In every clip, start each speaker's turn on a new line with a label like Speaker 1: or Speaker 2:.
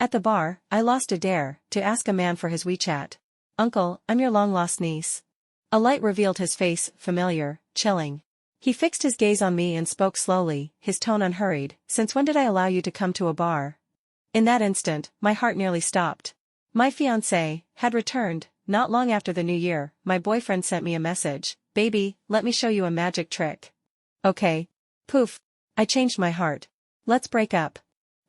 Speaker 1: At the bar, I lost a dare to ask a man for his WeChat. Uncle, I'm your long-lost niece. A light revealed his face, familiar, chilling. He fixed his gaze on me and spoke slowly, his tone unhurried. Since when did I allow you to come to a bar? In that instant, my heart nearly stopped. My fiancé had returned. Not long after the new year, my boyfriend sent me a message. Baby, let me show you a magic trick. Okay. Poof. I changed my heart. Let's break up.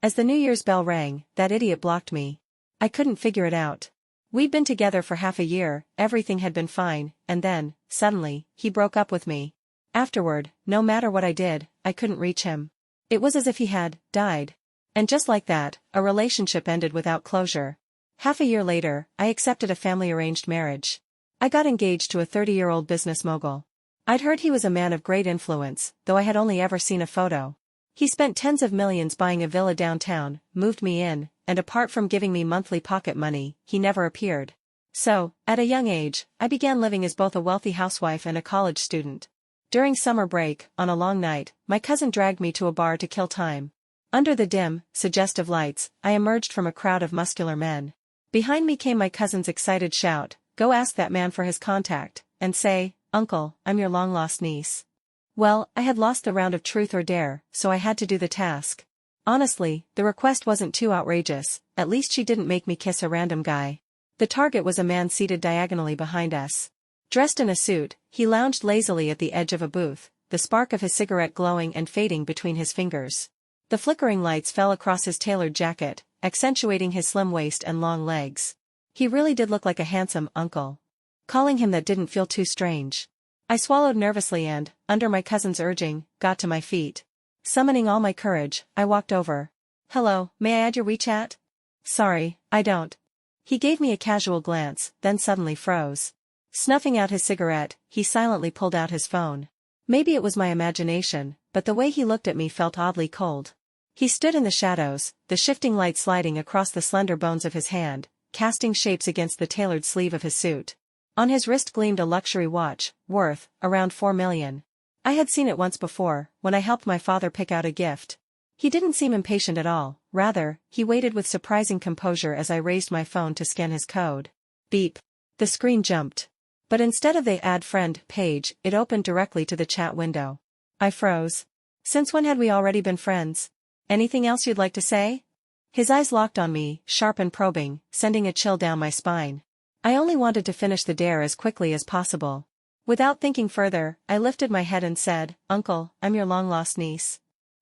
Speaker 1: As the New Year's bell rang, that idiot blocked me. I couldn't figure it out. We'd been together for half a year, everything had been fine, and then, suddenly, he broke up with me. Afterward, no matter what I did, I couldn't reach him. It was as if he had died. And just like that, a relationship ended without closure. Half a year later, I accepted a family-arranged marriage. I got engaged to a 30-year-old business mogul. I'd heard he was a man of great influence, though I had only ever seen a photo. He spent tens of millions buying a villa downtown, moved me in, and apart from giving me monthly pocket money, he never appeared. So, at a young age, I began living as both a wealthy housewife and a college student. During summer break, on a long night, my cousin dragged me to a bar to kill time. Under the dim, suggestive lights, I emerged from a crowd of muscular men. Behind me came my cousin's excited shout, "Go ask that man for his contact, and say, Uncle, I'm your long-lost niece." Well, I had lost the round of truth or dare, so I had to do the task. Honestly, the request wasn't too outrageous, at least she didn't make me kiss a random guy. The target was a man seated diagonally behind us. Dressed in a suit, he lounged lazily at the edge of a booth, the spark of his cigarette glowing and fading between his fingers. The flickering lights fell across his tailored jacket, accentuating his slim waist and long legs. He really did look like a handsome uncle. Calling him that didn't feel too strange. I swallowed nervously and, under my cousin's urging, got to my feet. Summoning all my courage, I walked over. "Hello, may I add your WeChat?" "Sorry, I don't." He gave me a casual glance, then suddenly froze. Snuffing out his cigarette, he silently pulled out his phone. Maybe it was my imagination, but the way he looked at me felt oddly cold. He stood in the shadows, the shifting light sliding across the slender bones of his hand, casting shapes against the tailored sleeve of his suit. On his wrist gleamed a luxury watch, worth around $4 million. I had seen it once before, when I helped my father pick out a gift. He didn't seem impatient at all, rather, he waited with surprising composure as I raised my phone to scan his code. Beep. The screen jumped. But instead of the Add Friend page, it opened directly to the chat window. I froze. Since when had we already been friends? Anything else you'd like to say? His eyes locked on me, sharp and probing, sending a chill down my spine. I only wanted to finish the dare as quickly as possible. Without thinking further, I lifted my head and said, "Uncle, I'm your long-lost niece."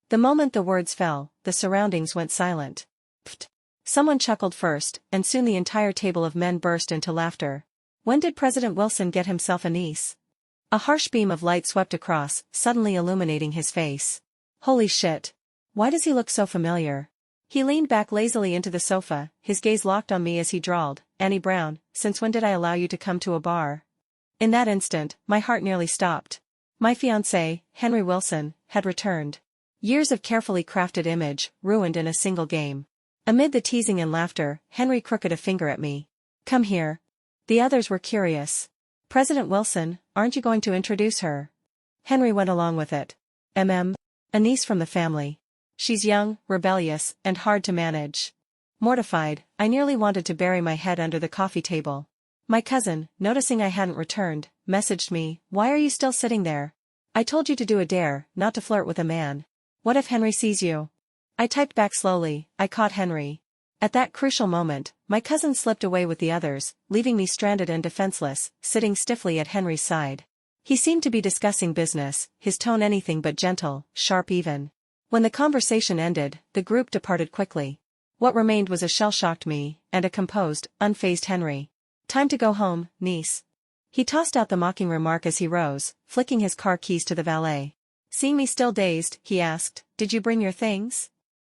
Speaker 1: The moment the words fell, the surroundings went silent. Pfft. Someone chuckled first, and soon the entire table of men burst into laughter. When did President Wilson get himself a niece? A harsh beam of light swept across, suddenly illuminating his face. Holy shit. Why does he look so familiar? He leaned back lazily into the sofa, his gaze locked on me as he drawled, "Annie Brown, since when did I allow you to come to a bar?" In that instant, my heart nearly stopped. My fiancé, Henry Wilson, had returned. Years of carefully crafted image, ruined in a single game. Amid the teasing and laughter, Henry crooked a finger at me. "Come here." The others were curious. "President Wilson, aren't you going to introduce her?" Henry went along with it. A niece from the family. She's young, rebellious, and hard to manage." Mortified, I nearly wanted to bury my head under the coffee table. My cousin, noticing I hadn't returned, messaged me, "Why are you still sitting there? I told you to do a dare, not to flirt with a man. What if Henry sees you?" I typed back slowly, "I caught Henry." At that crucial moment, my cousin slipped away with the others, leaving me stranded and defenseless, sitting stiffly at Henry's side. He seemed to be discussing business, his tone anything but gentle, sharp even. When the conversation ended, the group departed quickly. What remained was a shell-shocked me, and a composed, unfazed Henry. "Time to go home, niece." He tossed out the mocking remark as he rose, flicking his car keys to the valet. Seeing me still dazed, he asked, "Did you bring your things?"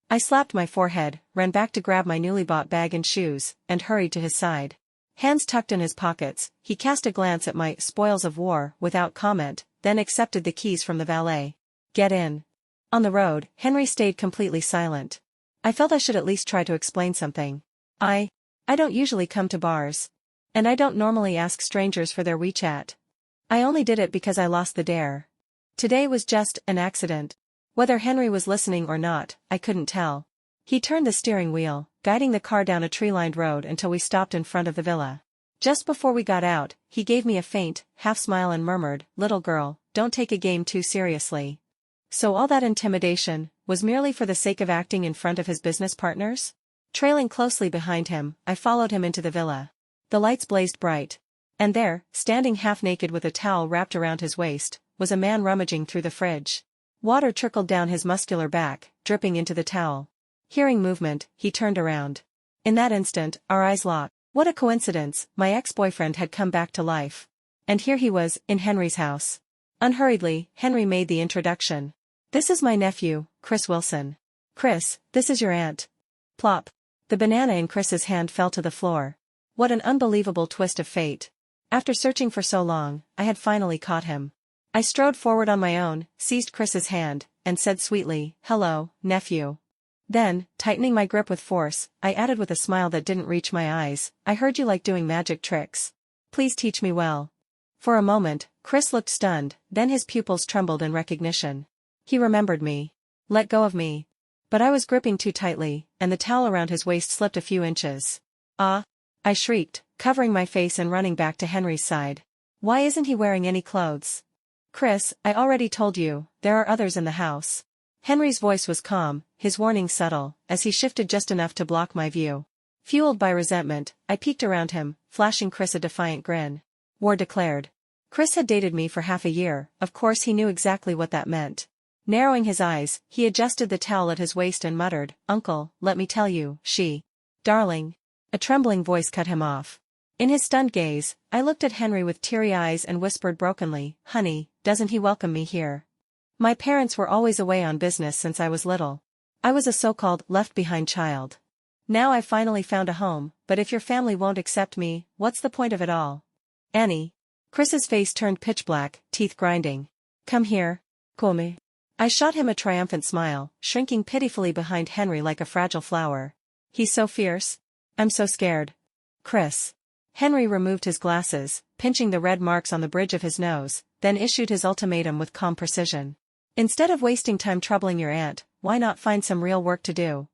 Speaker 1: I slapped my forehead, ran back to grab my newly bought bag and shoes, and hurried to his side. Hands tucked in his pockets, he cast a glance at my spoils of war without comment, then accepted the keys from the valet. "Get in." On the road, Henry stayed completely silent. I felt I should at least try to explain something. I don't usually come to bars. And I don't normally ask strangers for their WeChat. I only did it because I lost the dare. Today was just an accident. Whether Henry was listening or not, I couldn't tell. He turned the steering wheel, got guiding the car down a tree-lined road until we stopped in front of the villa. Just before we got out, he gave me a faint, half-smile and murmured, "Little girl, don't take a game too seriously." So all that intimidation was merely for the sake of acting in front of his business partners? Trailing closely behind him, I followed him into the villa. The lights blazed bright. And there, standing half-naked with a towel wrapped around his waist, was a man rummaging through the fridge. Water trickled down his muscular back, dripping into the towel. Hearing movement, he turned around. In that instant, our eyes locked. What a coincidence, my ex-boyfriend had come back to life. And here he was, in Henry's house. Unhurriedly, Henry made the introduction. "This is my nephew, Chris Wilson. Chris, this is your aunt." Plop. The banana in Chris's hand fell to the floor. What an unbelievable twist of fate. After searching for so long, I had finally caught him. I strode forward on my own, seized Chris's hand, and said sweetly, "Hello, nephew." Then, tightening my grip with force, I added with a smile that didn't reach my eyes, "I heard you like doing magic tricks. Please teach me well." For a moment, Chris looked stunned, then his pupils trembled in recognition. He remembered me. Let go of me. But I was gripping too tightly, and the towel around his waist slipped a few inches. "Ah!" I shrieked, covering my face and running back to Henry's side. "Why isn't he wearing any clothes?" "Chris, I already told you, there are others in the house." Henry's voice was calm, his warning subtle, as he shifted just enough to block my view. Fueled by resentment, I peeked around him, flashing Chris a defiant grin. War declared. Chris had dated me for half a year, of course he knew exactly what that meant. Narrowing his eyes, he adjusted the towel at his waist and muttered, "Uncle, let me tell you, she." "Darling." A trembling voice cut him off. In his stunned gaze, I looked at Henry with teary eyes and whispered brokenly, "Honey, doesn't he welcome me here? My parents were always away on business since I was little. I was a so-called left-behind child. Now I finally found a home, but if your family won't accept me, what's the point of it all?" "Annie." Chris's face turned pitch black, teeth grinding. "Come here. Come." I shot him a triumphant smile, shrinking pitifully behind Henry like a fragile flower. "He's so fierce. I'm so scared." "Chris." Henry removed his glasses, pinching the red marks on the bridge of his nose, then issued his ultimatum with calm precision. "Instead of wasting time troubling your aunt, why not find some real work to do?"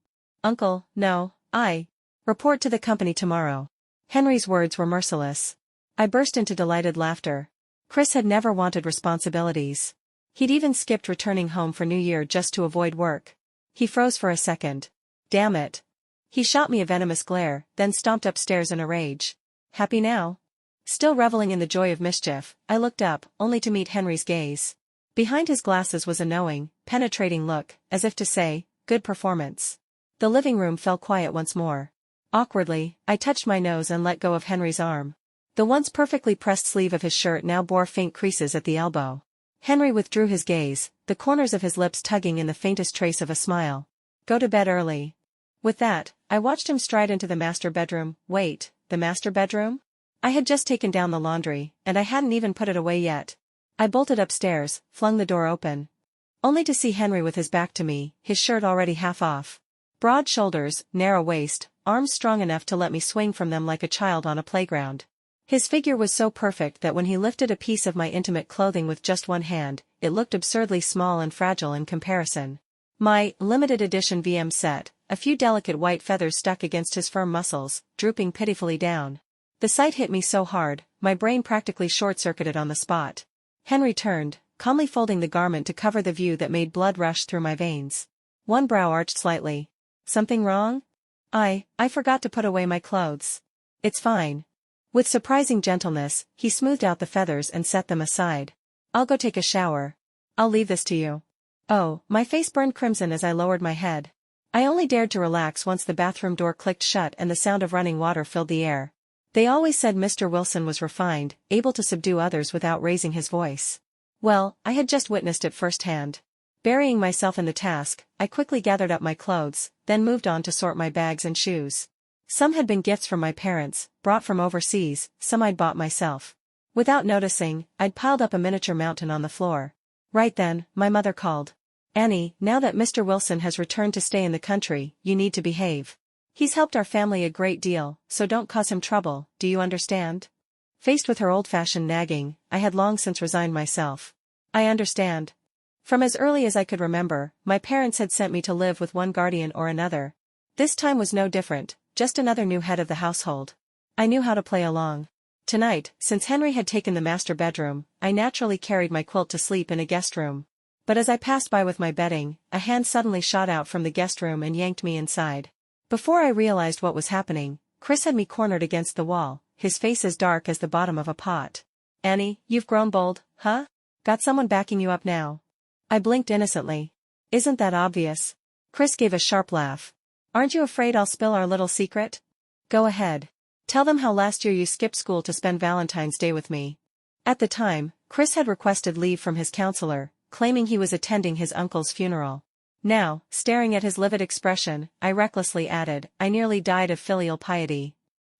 Speaker 1: "Uncle, no, I report to the company tomorrow." Henry's words were merciless. I burst into delighted laughter. Chris had never wanted responsibilities. He'd even skipped returning home for New Year just to avoid work. He froze for a second. "Damn it." He shot me a venomous glare, then stomped upstairs in a rage. "Happy now?" Still reveling in the joy of mischief, I looked up, only to meet Henry's gaze. Behind his glasses was a knowing, penetrating look, as if to say, "Good performance." The living room fell quiet once more. Awkwardly, I touched my nose and let go of Henry's arm. The once perfectly pressed sleeve of his shirt now bore faint creases at the elbow. Henry withdrew his gaze, the corners of his lips tugging in the faintest trace of a smile. "Go to bed early." With that, I watched him stride into the master bedroom. Wait, the master bedroom? I had just taken down the laundry, and I hadn't even put it away yet. I bolted upstairs, flung the door open. Only to see Henry with his back to me, his shirt already half off. Broad shoulders, narrow waist, arms strong enough to let me swing from them like a child on a playground. His figure was so perfect that when he lifted a piece of my intimate clothing with just one hand, it looked absurdly small and fragile in comparison. My limited edition VM set, a few delicate white feathers stuck against his firm muscles, drooping pitifully down. The sight hit me so hard, my brain practically short-circuited on the spot. Henry turned, calmly folding the garment to cover the view that made blood rush through my veins. One brow arched slightly. "Something wrong?" I forgot to put away my clothes." "It's fine." With surprising gentleness, he smoothed out the feathers and set them aside. "I'll go take a shower. I'll leave this to you." Oh, my face burned crimson as I lowered my head. I only dared to relax once the bathroom door clicked shut and the sound of running water filled the air. They always said Mr. Wilson was refined, able to subdue others without raising his voice. Well, I had just witnessed it firsthand. Burying myself in the task, I quickly gathered up my clothes, then moved on to sort my bags and shoes. Some had been gifts from my parents, brought from overseas, some I'd bought myself. Without noticing, I'd piled up a miniature mountain on the floor. Right then, my mother called. "Annie, now that Mr. Wilson has returned to stay in the country, you need to behave. He's helped our family a great deal, so don't cause him trouble, do you understand?" Faced with her old-fashioned nagging, I had long since resigned myself. "I understand." From as early as I could remember, my parents had sent me to live with one guardian or another. This time was no different, just another new head of the household. I knew how to play along. Tonight, since Henry had taken the master bedroom, I naturally carried my quilt to sleep in a guest room. But as I passed by with my bedding, a hand suddenly shot out from the guest room and yanked me inside. Before I realized what was happening, Chris had me cornered against the wall, his face as dark as the bottom of a pot. "Annie, you've grown bold, huh? Got someone backing you up now?" I blinked innocently. "Isn't that obvious?" Chris gave a sharp laugh. "Aren't you afraid I'll spill our little secret? Go ahead. Tell them how last year you skipped school to spend Valentine's Day with me." At the time, Chris had requested leave from his counselor, claiming he was attending his uncle's funeral. Now, staring at his livid expression, I recklessly added, "I nearly died of filial piety."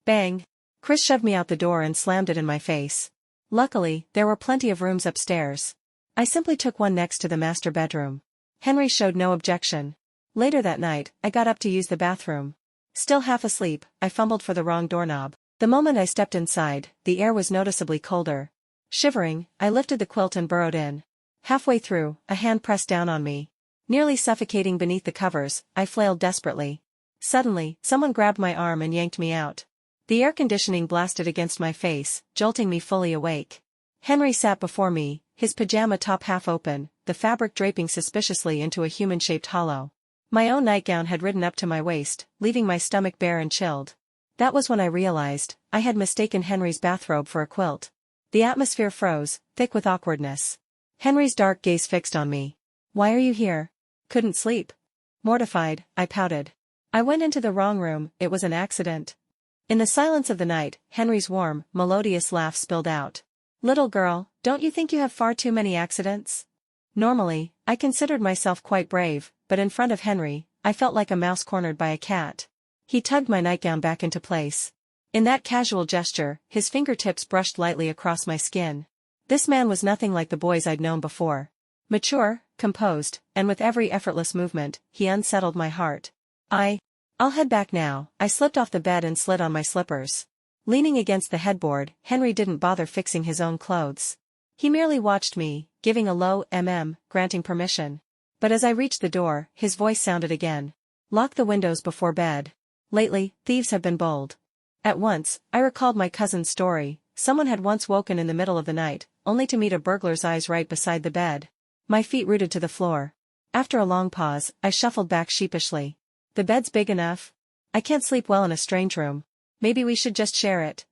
Speaker 1: Bang! Chris shoved me out the door and slammed it in my face. Luckily, there were plenty of rooms upstairs. I simply took one next to the master bedroom. Henry showed no objection. Later that night, I got up to use the bathroom. Still half asleep, I fumbled for the wrong doorknob. The moment I stepped inside, the air was noticeably colder. Shivering, I lifted the quilt and burrowed in. Halfway through, a hand pressed down on me. Nearly suffocating beneath the covers, I flailed desperately. Suddenly, someone grabbed my arm and yanked me out. The air conditioning blasted against my face, jolting me fully awake. Henry sat before me, his pajama top half open, the fabric draping suspiciously into a human-shaped hollow. My own nightgown had ridden up to my waist, leaving my stomach bare and chilled. That was when I realized, I had mistaken Henry's bathrobe for a quilt. The atmosphere froze, thick with awkwardness. Henry's dark gaze fixed on me. "Why are you here?" "Couldn't sleep." Mortified, I pouted. "I went into the wrong room, it was an accident." In the silence of the night, Henry's warm, melodious laugh spilled out. "Little girl, don't you think you have far too many accidents?" Normally, I considered myself quite brave, but in front of Henry, I felt like a mouse cornered by a cat. He tugged my nightgown back into place. In that casual gesture, his fingertips brushed lightly across my skin. This man was nothing like the boys I'd known before. Mature, composed, and with every effortless movement, he unsettled my heart. I'll head back now." I slipped off the bed and slid on my slippers. Leaning against the headboard, Henry didn't bother fixing his own clothes. He merely watched me, giving a low granting permission. But as I reached the door, his voice sounded again. "Lock the windows before bed. Lately, thieves have been bold." At once, I recalled my cousin's story. Someone had once woken in the middle of the night, only to meet a burglar's eyes right beside the bed. My feet rooted to the floor. After a long pause, I shuffled back sheepishly. "The bed's big enough. I can't sleep well in a strange room. Maybe we should just share it."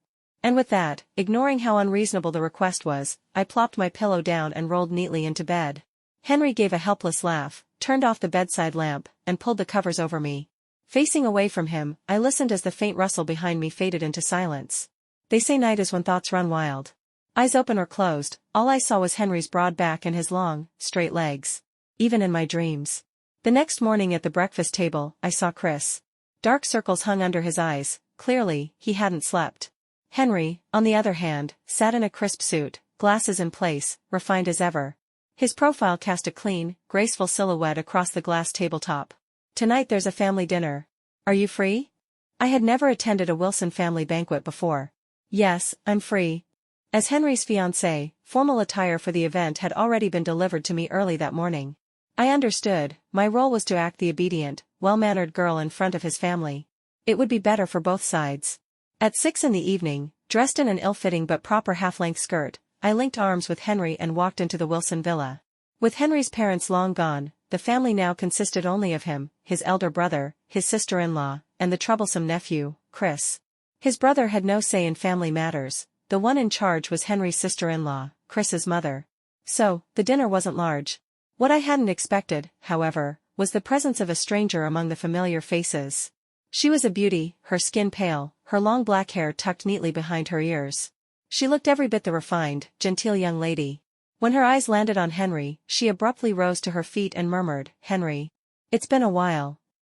Speaker 1: And with that, ignoring how unreasonable the request was, I plopped my pillow down and rolled neatly into bed. Henry gave a helpless laugh, turned off the bedside lamp, and pulled the covers over me. Facing away from him, I listened as the faint rustle behind me faded into silence. They say night is when thoughts run wild. Eyes open or closed, all I saw was Henry's broad back and his long, straight legs. Even in my dreams. The next morning at the breakfast table, I saw Chris. Dark circles hung under his eyes, clearly, he hadn't slept. Henry, on the other hand, sat in a crisp suit, glasses in place, refined as ever. His profile cast a clean, graceful silhouette across the glass tabletop. "Tonight there's a family dinner. Are you free?" I had never attended a Wilson family banquet before. "Yes, I'm free." As Henry's fiancé, formal attire for the event had already been delivered to me early that morning. I understood, my role was to act the obedient, well-mannered girl in front of his family. It would be better for both sides. At 6 in the evening, dressed in an ill-fitting but proper half-length skirt, I linked arms with Henry and walked into the Wilson villa. With Henry's parents long gone, the family now consisted only of him, his elder brother, his sister-in-law, and the troublesome nephew, Chris. His brother had no say in family matters. The one in charge was Henry's sister-in-law, Chris's mother. So, the dinner wasn't large. What I hadn't expected, however, was the presence of a stranger among the familiar faces. She was a beauty, her skin pale, her long black hair tucked neatly behind her ears. She looked every bit the refined, genteel young lady. When her eyes landed on Henry, she abruptly rose to her feet and murmured, "Henry. It's been a while."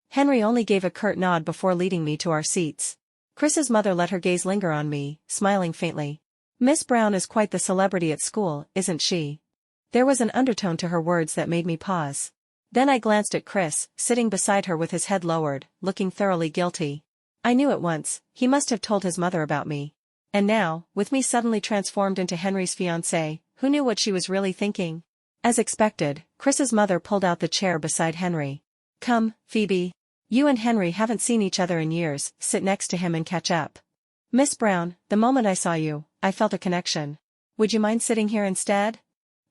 Speaker 1: Henry only gave a curt nod before leading me to our seats. Chris's mother let her gaze linger on me, smiling faintly. "Miss Brown is quite the celebrity at school, isn't she?" There was an undertone to her words that made me pause. Then I glanced at Chris, sitting beside her with his head lowered, looking thoroughly guilty. I knew at once, he must have told his mother about me. And now, with me suddenly transformed into Henry's fiancée, who knew what she was really thinking? As expected, Chris's mother pulled out the chair beside Henry. "Come, Phoebe. You and Henry haven't seen each other in years, sit next to him and catch up. Miss Brown, the moment I saw you, I felt a connection. Would you mind sitting here instead?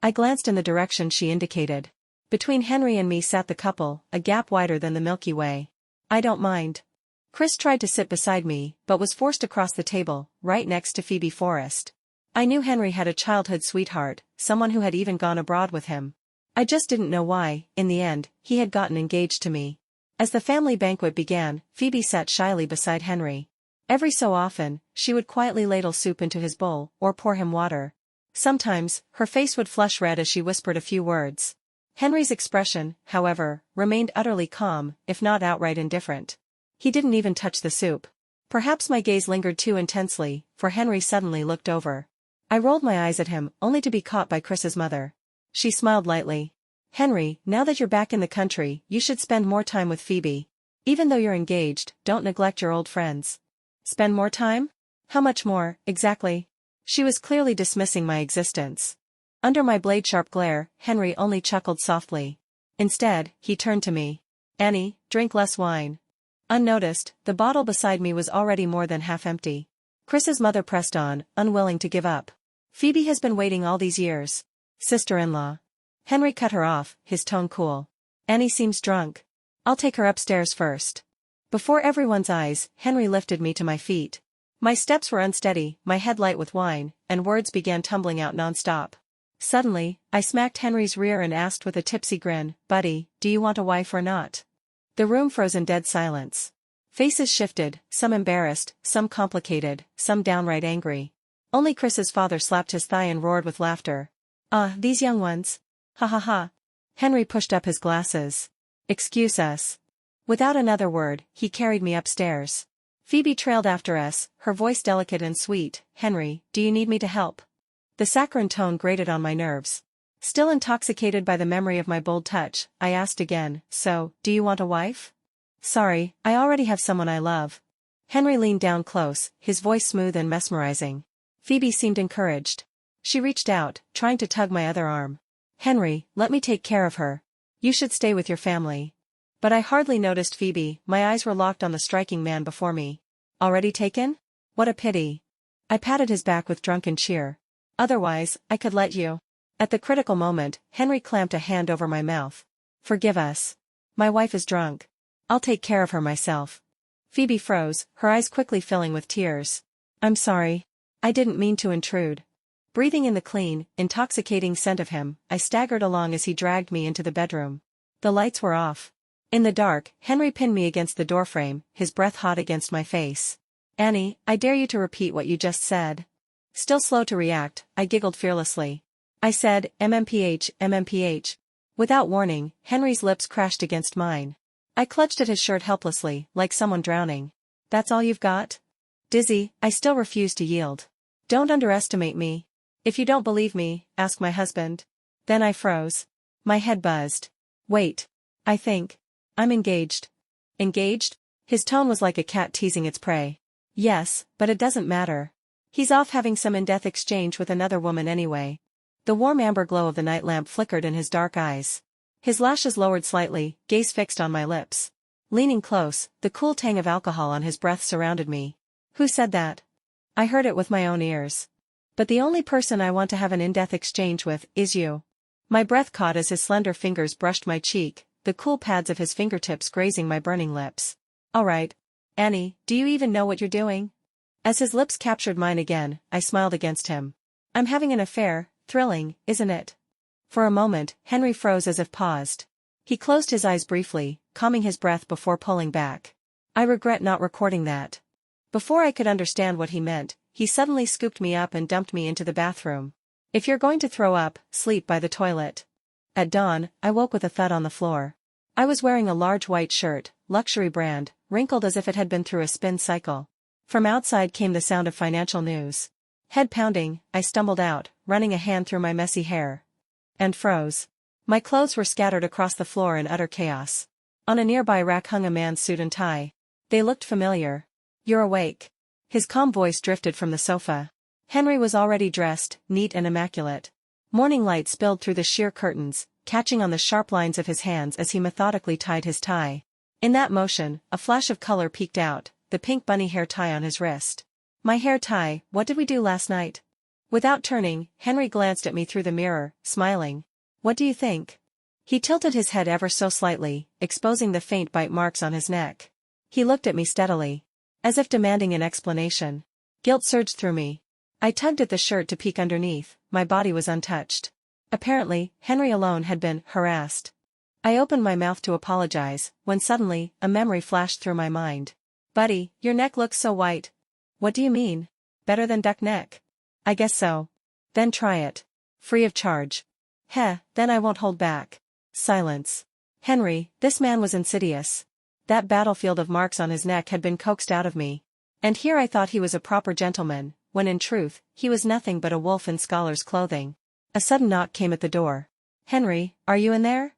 Speaker 1: I glanced in the direction she indicated. Between Henry and me sat the couple, a gap wider than the Milky Way. I don't mind. Chris tried to sit beside me, but was forced across the table, right next to Phoebe Forrest. I knew Henry had a childhood sweetheart, someone who had even gone abroad with him. I just didn't know why, in the end, he had gotten engaged to me. As the family banquet began, Phoebe sat shyly beside Henry. Every so often, she would quietly ladle soup into his bowl, or pour him water. Sometimes, her face would flush red as she whispered a few words. Henry's expression, however, remained utterly calm, if not outright indifferent. He didn't even touch the soup. Perhaps my gaze lingered too intensely, for Henry suddenly looked over. I rolled my eyes at him, only to be caught by Chris's mother. She smiled lightly. Henry, now that you're back in the country, you should spend more time with Phoebe. Even though you're engaged, don't neglect your old friends. Spend more time? How much more, exactly? She was clearly dismissing my existence. Under my blade-sharp glare, Henry only chuckled softly. Instead, he turned to me. Annie, drink less wine. Unnoticed, the bottle beside me was already more than half empty. Chris's mother pressed on, unwilling to give up. Phoebe has been waiting all these years. Sister-in-law. Henry cut her off, his tone cool. Annie seems drunk. I'll take her upstairs first. Before everyone's eyes, Henry lifted me to my feet. My steps were unsteady, my head light with wine, and words began tumbling out non-stop. Suddenly, I smacked Henry's rear and asked with a tipsy grin, Buddy, do you want a wife or not? The room froze in dead silence. Faces shifted, some embarrassed, some complicated, some downright angry. Only Chris's father slapped his thigh and roared with laughter. Ah, these young ones. Ha ha ha. Henry pushed up his glasses. Excuse us. Without another word, he carried me upstairs. Phoebe trailed after us, her voice delicate and sweet. Henry, do you need me to help? The saccharine tone grated on my nerves. Still intoxicated by the memory of my bold touch, I asked again, so, do you want a wife? Sorry, I already have someone I love. Henry leaned down close, his voice smooth and mesmerizing. Phoebe seemed encouraged. She reached out, trying to tug my other arm. Henry, let me take care of her. You should stay with your family. But I hardly noticed Phoebe, my eyes were locked on the striking man before me. Already taken? What a pity. I patted his back with drunken cheer. Otherwise, I could let you. At the critical moment, Henry clamped a hand over my mouth. Forgive us. My wife is drunk. I'll take care of her myself. Phoebe froze, her eyes quickly filling with tears. I'm sorry. I didn't mean to intrude. Breathing in the clean, intoxicating scent of him, I staggered along as he dragged me into the bedroom. The lights were off. In the dark, Henry pinned me against the doorframe, his breath hot against my face. Annie, I dare you to repeat what you just said. Still slow to react, I giggled fearlessly. I said, MMPH, MMPH. Without warning, Henry's lips crashed against mine. I clutched at his shirt helplessly, like someone drowning. That's all you've got? Dizzy, I still refused to yield. Don't underestimate me. If you don't believe me, ask my husband. Then I froze. My head buzzed. Wait. I think. I'm engaged. Engaged? His tone was like a cat teasing its prey. Yes, but it doesn't matter. He's off having some in-death exchange with another woman anyway. The warm amber glow of the night lamp flickered in his dark eyes. His lashes lowered slightly, gaze fixed on my lips. Leaning close, the cool tang of alcohol on his breath surrounded me. Who said that? I heard it with my own ears. But the only person I want to have an in-death exchange with is you. My breath caught as his slender fingers brushed my cheek, the cool pads of his fingertips grazing my burning lips. All right. Annie, do you even know what you're doing? As his lips captured mine again, I smiled against him. I'm having an affair, thrilling, isn't it? For a moment, Henry froze as if paused. He closed his eyes briefly, calming his breath before pulling back. I regret not recording that. Before I could understand what he meant, he suddenly scooped me up and dumped me into the bathroom. If you're going to throw up, sleep by the toilet. At dawn, I woke with a thud on the floor. I was wearing a large white shirt, luxury brand, wrinkled as if it had been through a spin cycle. From outside came the sound of financial news. Head pounding, I stumbled out, running a hand through my messy hair. And froze. My clothes were scattered across the floor in utter chaos. On a nearby rack hung a man's suit and tie. They looked familiar. You're awake. His calm voice drifted from the sofa. Henry was already dressed, neat and immaculate. Morning light spilled through the sheer curtains, catching on the sharp lines of his hands as he methodically tied his tie. In that motion, a flash of color peeked out, the pink bunny hair tie on his wrist. My hair tie, what did we do last night? Without turning, Henry glanced at me through the mirror, smiling. What do you think? He tilted his head ever so slightly, exposing the faint bite marks on his neck. He looked at me steadily, as if demanding an explanation. Guilt surged through me. I tugged at the shirt to peek underneath, my body was untouched. Apparently, Henry alone had been harassed. I opened my mouth to apologize, when suddenly, a memory flashed through my mind. Buddy, your neck looks so white. What do you mean? Better than duck neck? I guess so. Then try it. Free of charge. Heh, then I won't hold back. Silence. Henry, this man was insidious. That battlefield of marks on his neck had been coaxed out of me. And here I thought he was a proper gentleman, when in truth, he was nothing but a wolf in scholar's clothing. A sudden knock came at the door. Henry, are you in there?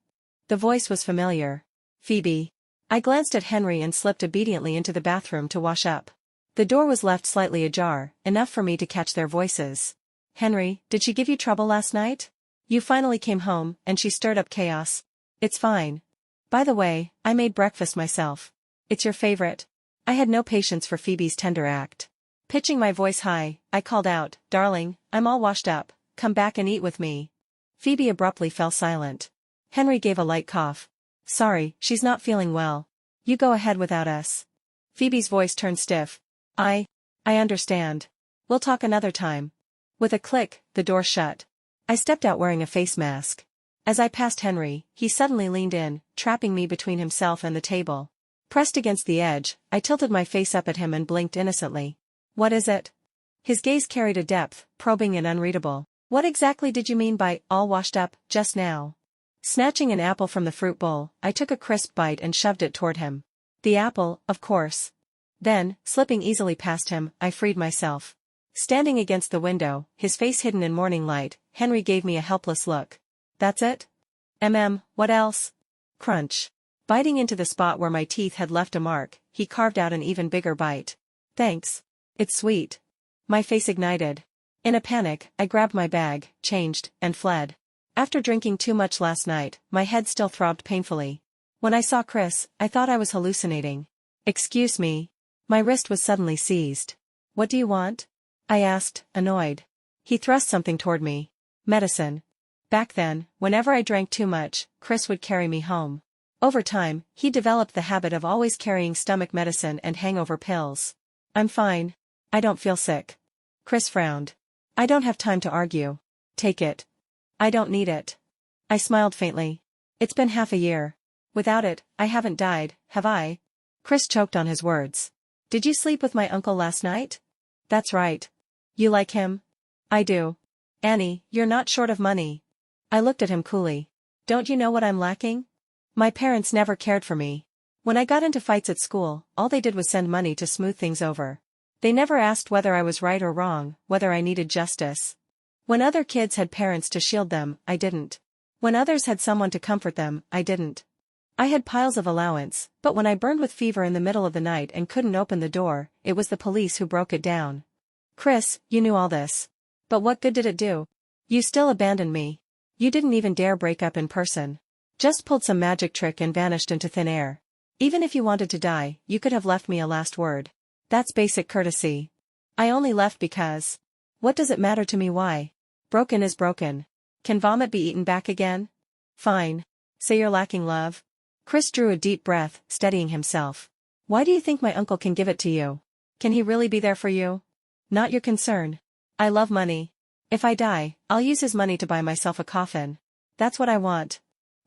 Speaker 1: The voice was familiar. Phoebe. I glanced at Henry and slipped obediently into the bathroom to wash up. The door was left slightly ajar, enough for me to catch their voices. Henry, did she give you trouble last night? You finally came home, and she stirred up chaos. It's fine. By the way, I made breakfast myself. It's your favorite. I had no patience for Phoebe's tender act. Pitching my voice high, I called out, Darling, I'm all washed up, come back and eat with me. Phoebe abruptly fell silent. Henry gave a light cough. Sorry, she's not feeling well. You go ahead without us. Phoebe's voice turned stiff. I understand. We'll talk another time. With a click, the door shut. I stepped out wearing a face mask. As I passed Henry, he suddenly leaned in, trapping me between himself and the table. Pressed against the edge, I tilted my face up at him and blinked innocently. What is it? His gaze carried a depth, probing and unreadable. What exactly did you mean by, all washed up, just now? Snatching an apple from the fruit bowl, I took a crisp bite and shoved it toward him. The apple, of course. Then, slipping easily past him, I freed myself. Standing against the window, his face hidden in morning light, Henry gave me a helpless look. That's it? What else? Crunch. Biting into the spot where my teeth had left a mark, he carved out an even bigger bite. Thanks. It's sweet. My face ignited. In a panic, I grabbed my bag, changed, and fled. After drinking too much last night, my head still throbbed painfully. When I saw Chris, I thought I was hallucinating. Excuse me. My wrist was suddenly seized. What do you want? I asked, annoyed. He thrust something toward me. Medicine. Back then, whenever I drank too much, Chris would carry me home. Over time, he developed the habit of always carrying stomach medicine and hangover pills. I'm fine. I don't feel sick. Chris frowned. I don't have time to argue. Take it. I don't need it. I smiled faintly. It's been half a year. Without it, I haven't died, have I? Chris choked on his words. Did you sleep with my uncle last night? That's right. You like him? I do. Annie, you're not short of money. I looked at him coolly. Don't you know what I'm lacking? My parents never cared for me. When I got into fights at school, all they did was send money to smooth things over. They never asked whether I was right or wrong, whether I needed justice. When other kids had parents to shield them, I didn't. When others had someone to comfort them, I didn't. I had piles of allowance, but when I burned with fever in the middle of the night and couldn't open the door, it was the police who broke it down. Chris, you knew all this. But what good did it do? You still abandoned me. You didn't even dare break up in person. Just pulled some magic trick and vanished into thin air. Even if you wanted to die, you could have left me a last word. That's basic courtesy. I only left because. What does it matter to me why? Broken is broken. Can vomit be eaten back again? Fine. Say you're lacking love. Chris drew a deep breath, steadying himself. Why do you think my uncle can give it to you? Can he really be there for you? Not your concern. I love money. If I die, I'll use his money to buy myself a coffin. That's what I want.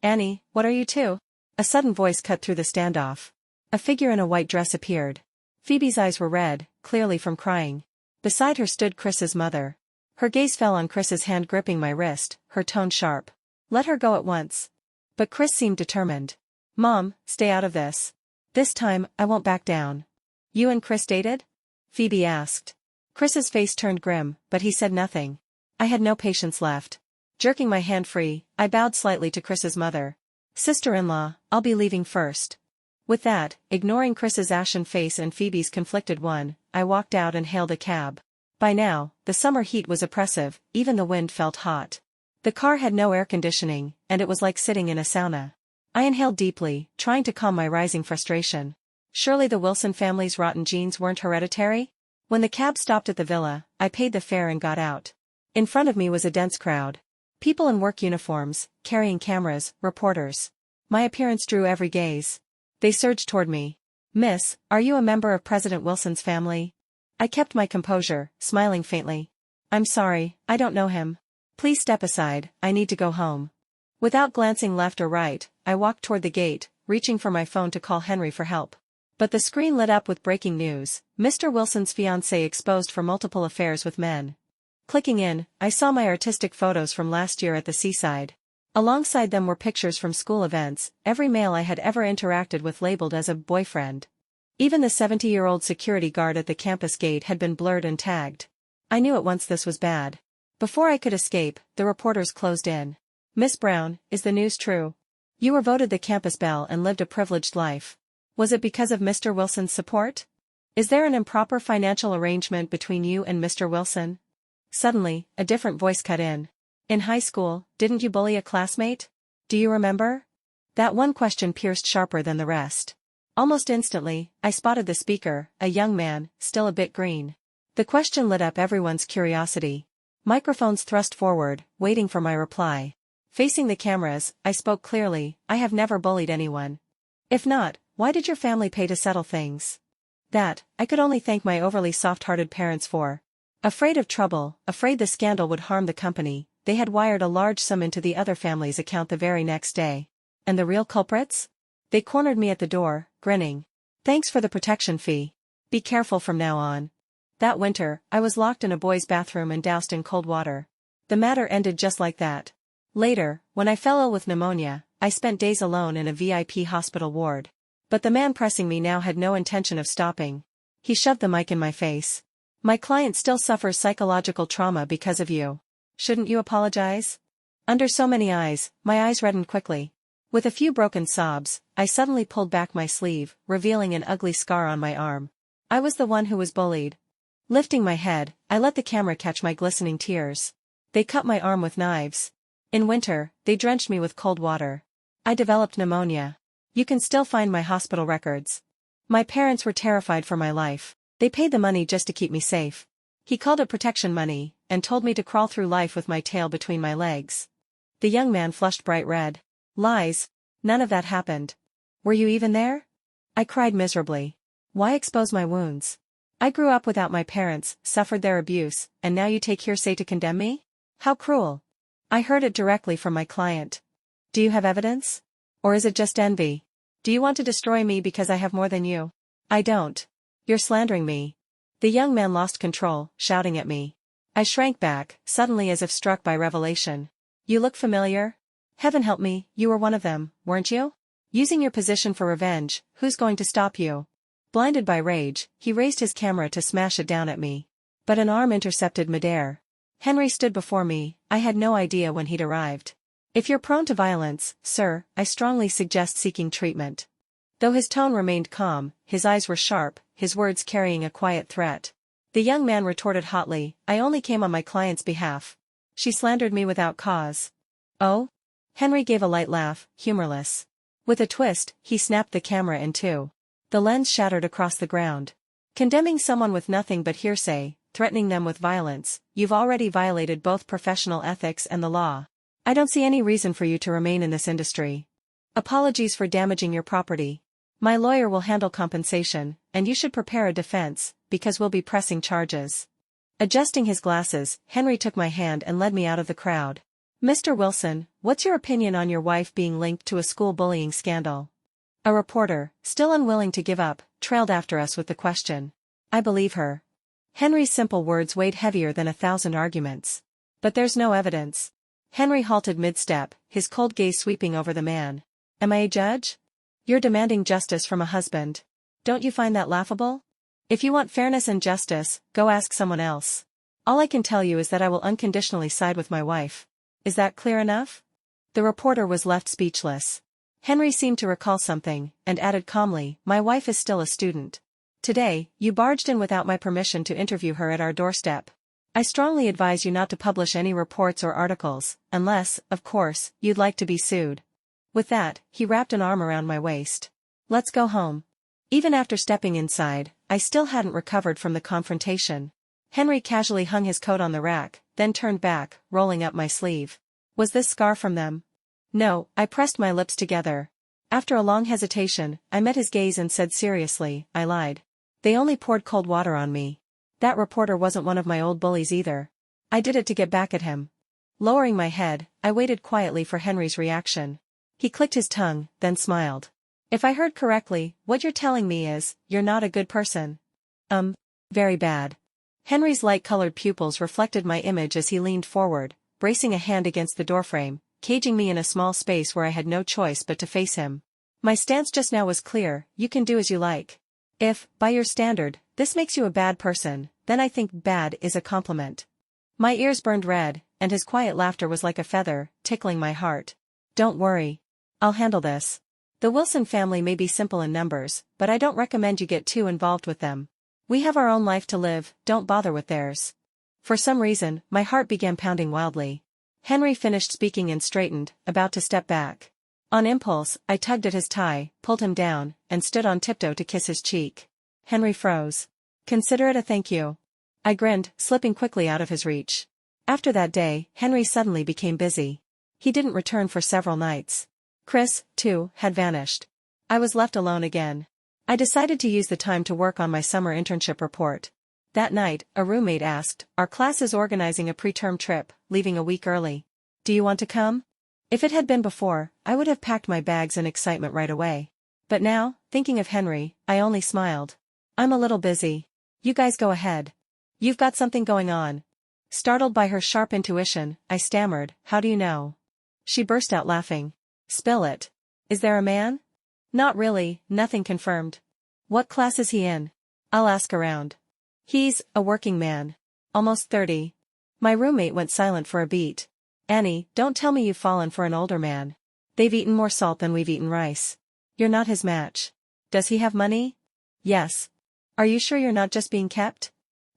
Speaker 1: Annie, what are you two? A sudden voice cut through the standoff. A figure in a white dress appeared. Phoebe's eyes were red, clearly from crying. Beside her stood Chris's mother. Her gaze fell on Chris's hand gripping my wrist, her tone sharp. Let her go at once. But Chris seemed determined. Mom, stay out of this. This time, I won't back down. You and Chris dated? Phoebe asked. Chris's face turned grim, but he said nothing. I had no patience left. Jerking my hand free, I bowed slightly to Chris's mother. Sister-in-law, I'll be leaving first. With that, ignoring Chris's ashen face and Phoebe's conflicted one, I walked out and hailed a cab. By now, the summer heat was oppressive, even the wind felt hot. The car had no air conditioning, and it was like sitting in a sauna. I inhaled deeply, trying to calm my rising frustration. Surely the Wilson family's rotten genes weren't hereditary? When the cab stopped at the villa, I paid the fare and got out. In front of me was a dense crowd. People in work uniforms, carrying cameras, reporters. My appearance drew every gaze. They surged toward me. "Miss, are you a member of President Wilson's family?" I kept my composure, smiling faintly. "I'm sorry, I don't know him. Please step aside, I need to go home." Without glancing left or right, I walked toward the gate, reaching for my phone to call Henry for help. But the screen lit up with breaking news: Mr. Wilson's fiancé exposed for multiple affairs with men. Clicking in, I saw my artistic photos from last year at the seaside. Alongside them were pictures from school events, every male I had ever interacted with labeled as a boyfriend. Even the 70-year-old security guard at the campus gate had been blurred and tagged. I knew at once this was bad. Before I could escape, the reporters closed in. "Miss Brown, is the news true? You were voted the campus belle and lived a privileged life. Was it because of Mr. Wilson's support? Is there an improper financial arrangement between you and Mr. Wilson?" Suddenly, a different voice cut in. "In high school, didn't you bully a classmate? Do you remember?" That one question pierced sharper than the rest. Almost instantly, I spotted the speaker, a young man, still a bit green. The question lit up everyone's curiosity. Microphones thrust forward, waiting for my reply. Facing the cameras, I spoke clearly: "I have never bullied anyone." "If not, why did your family pay to settle things?" That, I could only thank my overly soft-hearted parents for. Afraid of trouble, afraid the scandal would harm the company, they had wired a large sum into the other family's account the very next day. And the real culprits? They cornered me at the door, grinning. "Thanks for the protection fee. Be careful from now on." That winter, I was locked in a boys' bathroom and doused in cold water. The matter ended just like that. Later, when I fell ill with pneumonia, I spent days alone in a VIP hospital ward. But the man pressing me now had no intention of stopping. He shoved the mic in my face. "My client still suffers psychological trauma because of you. Shouldn't you apologize?" Under so many eyes, my eyes reddened quickly. With a few broken sobs, I suddenly pulled back my sleeve, revealing an ugly scar on my arm. I was the one who was bullied. Lifting my head, I let the camera catch my glistening tears. They cut my arm with knives. In winter, they drenched me with cold water. I developed pneumonia. You can still find my hospital records. My parents were terrified for my life. They paid the money just to keep me safe. He called it protection money, and told me to crawl through life with my tail between my legs. The young man flushed bright red. "Lies. None of that happened. Were you even there?" I cried miserably. "Why expose my wounds? I grew up without my parents, suffered their abuse, and now you take hearsay to condemn me? How cruel." I heard it directly from my client. "Do you have evidence? Or is it just envy? Do you want to destroy me because I have more than you?" "I don't. You're slandering me." The young man lost control, shouting at me. I shrank back, suddenly as if struck by revelation. "You look familiar? Heaven help me, you were one of them, weren't you? Using your position for revenge, who's going to stop you?" Blinded by rage, he raised his camera to smash it down at me. But an arm intercepted midair. Henry stood before me. I had no idea when he'd arrived. "If you're prone to violence, sir, I strongly suggest seeking treatment." Though his tone remained calm, his eyes were sharp, his words carrying a quiet threat. The young man retorted hotly, "I only came on my client's behalf. She slandered me without cause." "Oh?" Henry gave a light laugh, humorless. With a twist, he snapped the camera in two. The lens shattered across the ground. "Condemning someone with nothing but hearsay, threatening them with violence, you've already violated both professional ethics and the law. I don't see any reason for you to remain in this industry. Apologies for damaging your property. My lawyer will handle compensation, and you should prepare a defense, because we'll be pressing charges." Adjusting his glasses, Henry took my hand and led me out of the crowd. "Mr. Wilson, what's your opinion on your wife being linked to a school bullying scandal?" A reporter, still unwilling to give up, trailed after us with the question. "I believe her." Henry's simple words weighed heavier than 1,000 arguments. "But there's no evidence." Henry halted mid-step, his cold gaze sweeping over the man. "Am I a judge? You're demanding justice from a husband. Don't you find that laughable? If you want fairness and justice, go ask someone else. All I can tell you is that I will unconditionally side with my wife. Is that clear enough?" The reporter was left speechless. Henry seemed to recall something, and added calmly, "My wife is still a student. Today, you barged in without my permission to interview her at our doorstep. I strongly advise you not to publish any reports or articles, unless, of course, you'd like to be sued." With that, he wrapped an arm around my waist. Let's go home. Even after stepping inside, I still hadn't recovered from the confrontation. Henry casually hung his coat on the rack, then turned back, rolling up my sleeve. Was this scar from them? No, I pressed my lips together. After a long hesitation, I met his gaze and said seriously, I lied. They only poured cold water on me. That reporter wasn't one of my old bullies either. I did it to get back at him. Lowering my head, I waited quietly for Henry's reaction. He clicked his tongue, then smiled. If I heard correctly, what you're telling me is, you're not a good person. Very bad. Henry's light-colored pupils reflected my image as he leaned forward, bracing a hand against the doorframe, caging me in a small space where I had no choice but to face him. My stance just now was clear, you can do as you like. If, by your standard, this makes you a bad person, then I think bad is a compliment. My ears burned red, and his quiet laughter was like a feather, tickling my heart. Don't worry. I'll handle this. The Wilson family may be simple in numbers, but I don't recommend you get too involved with them. We have our own life to live, don't bother with theirs. For some reason, my heart began pounding wildly. Henry finished speaking and straightened, about to step back. On impulse, I tugged at his tie, pulled him down, and stood on tiptoe to kiss his cheek. Henry froze. Consider it a thank you. I grinned, slipping quickly out of his reach. After that day, Henry suddenly became busy. He didn't return for several nights. Chris, too, had vanished. I was left alone again. I decided to use the time to work on my summer internship report. That night, a roommate asked, our class is organizing a preterm trip, leaving a week early. Do you want to come? If it had been before, I would have packed my bags in excitement right away. But now, thinking of Henry, I only smiled. I'm a little busy. You guys go ahead. You've got something going on. Startled by her sharp intuition, I stammered, how do you know? She burst out laughing. Spill it. Is there a man? Not really, nothing confirmed. What class is he in? I'll ask around. He's a working man. Almost 30. My roommate went silent for a beat. Annie, don't tell me you've fallen for an older man. They've eaten more salt than we've eaten rice. You're not his match. Does he have money? Yes. Are you sure you're not just being kept?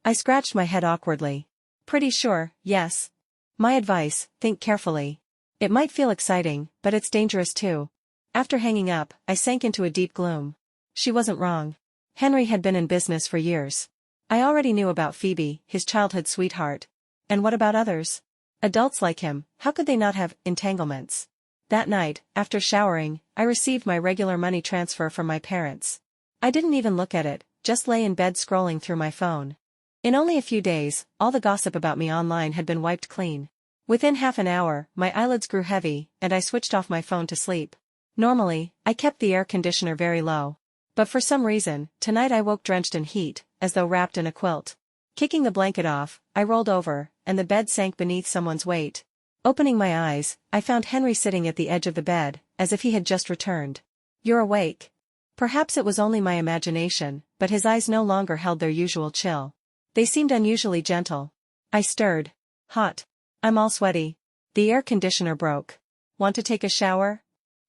Speaker 1: I scratched my head awkwardly. Pretty sure, yes. My advice, think carefully. It might feel exciting, but it's dangerous too. After hanging up, I sank into a deep gloom. She wasn't wrong. Henry had been in business for years. I already knew about Phoebe, his childhood sweetheart. And what about others? Adults like him, how could they not have entanglements? That night, after showering, I received my regular money transfer from my parents. I didn't even look at it, just lay in bed scrolling through my phone. In only a few days, all the gossip about me online had been wiped clean. Within half an hour, my eyelids grew heavy, and I switched off my phone to sleep. Normally, I kept the air conditioner very low. But for some reason, tonight I woke drenched in heat, as though wrapped in a quilt. Kicking the blanket off, I rolled over, and the bed sank beneath someone's weight. Opening my eyes, I found Henry sitting at the edge of the bed, as if he had just returned. You're awake. Perhaps it was only my imagination, but his eyes no longer held their usual chill. They seemed unusually gentle. I stirred. Hot. I'm all sweaty. The air conditioner broke. Want to take a shower?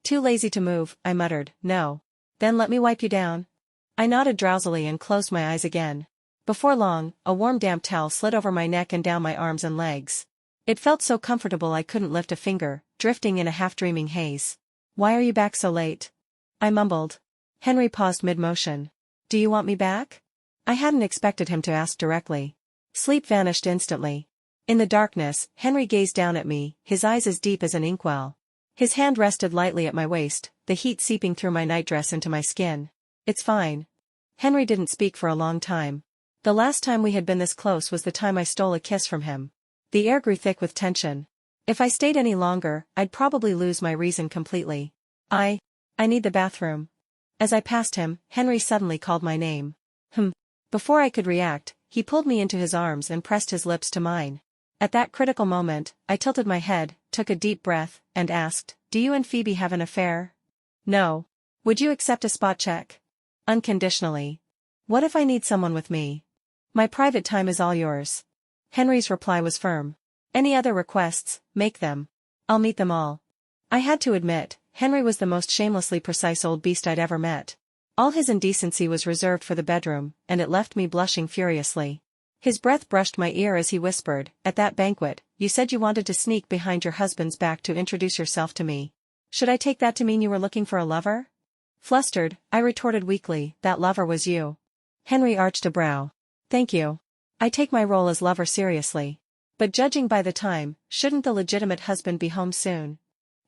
Speaker 1: Too lazy to move, I muttered. No. Then let me wipe you down. I nodded drowsily and closed my eyes again. Before long, a warm damp towel slid over my neck and down my arms and legs. It felt so comfortable I couldn't lift a finger, drifting in a half-dreaming haze. Why are you back so late? I mumbled. Henry paused mid-motion. Do you want me back? I hadn't expected him to ask directly. Sleep vanished instantly. In the darkness, Henry gazed down at me, his eyes as deep as an inkwell. His hand rested lightly at my waist, the heat seeping through my nightdress into my skin. It's fine. Henry didn't speak for a long time. The last time we had been this close was the time I stole a kiss from him. The air grew thick with tension. If I stayed any longer, I'd probably lose my reason completely. I need the bathroom. As I passed him, Henry suddenly called my name. Before I could react, he pulled me into his arms and pressed his lips to mine. At that critical moment, I tilted my head, took a deep breath, and asked, Do you and Phoebe have an affair? No. Would you accept a spot check? Unconditionally. What if I need someone with me? My private time is all yours. Henry's reply was firm. Any other requests, make them. I'll meet them all. I had to admit, Henry was the most shamelessly precise old beast I'd ever met. All his indecency was reserved for the bedroom, and it left me blushing furiously. His breath brushed my ear as he whispered, At that banquet, you said you wanted to sneak behind your husband's back to introduce yourself to me. Should I take that to mean you were looking for a lover? Flustered, I retorted weakly, that lover was you. Henry arched a brow. Thank you. I take my role as lover seriously. But judging by the time, shouldn't the legitimate husband be home soon?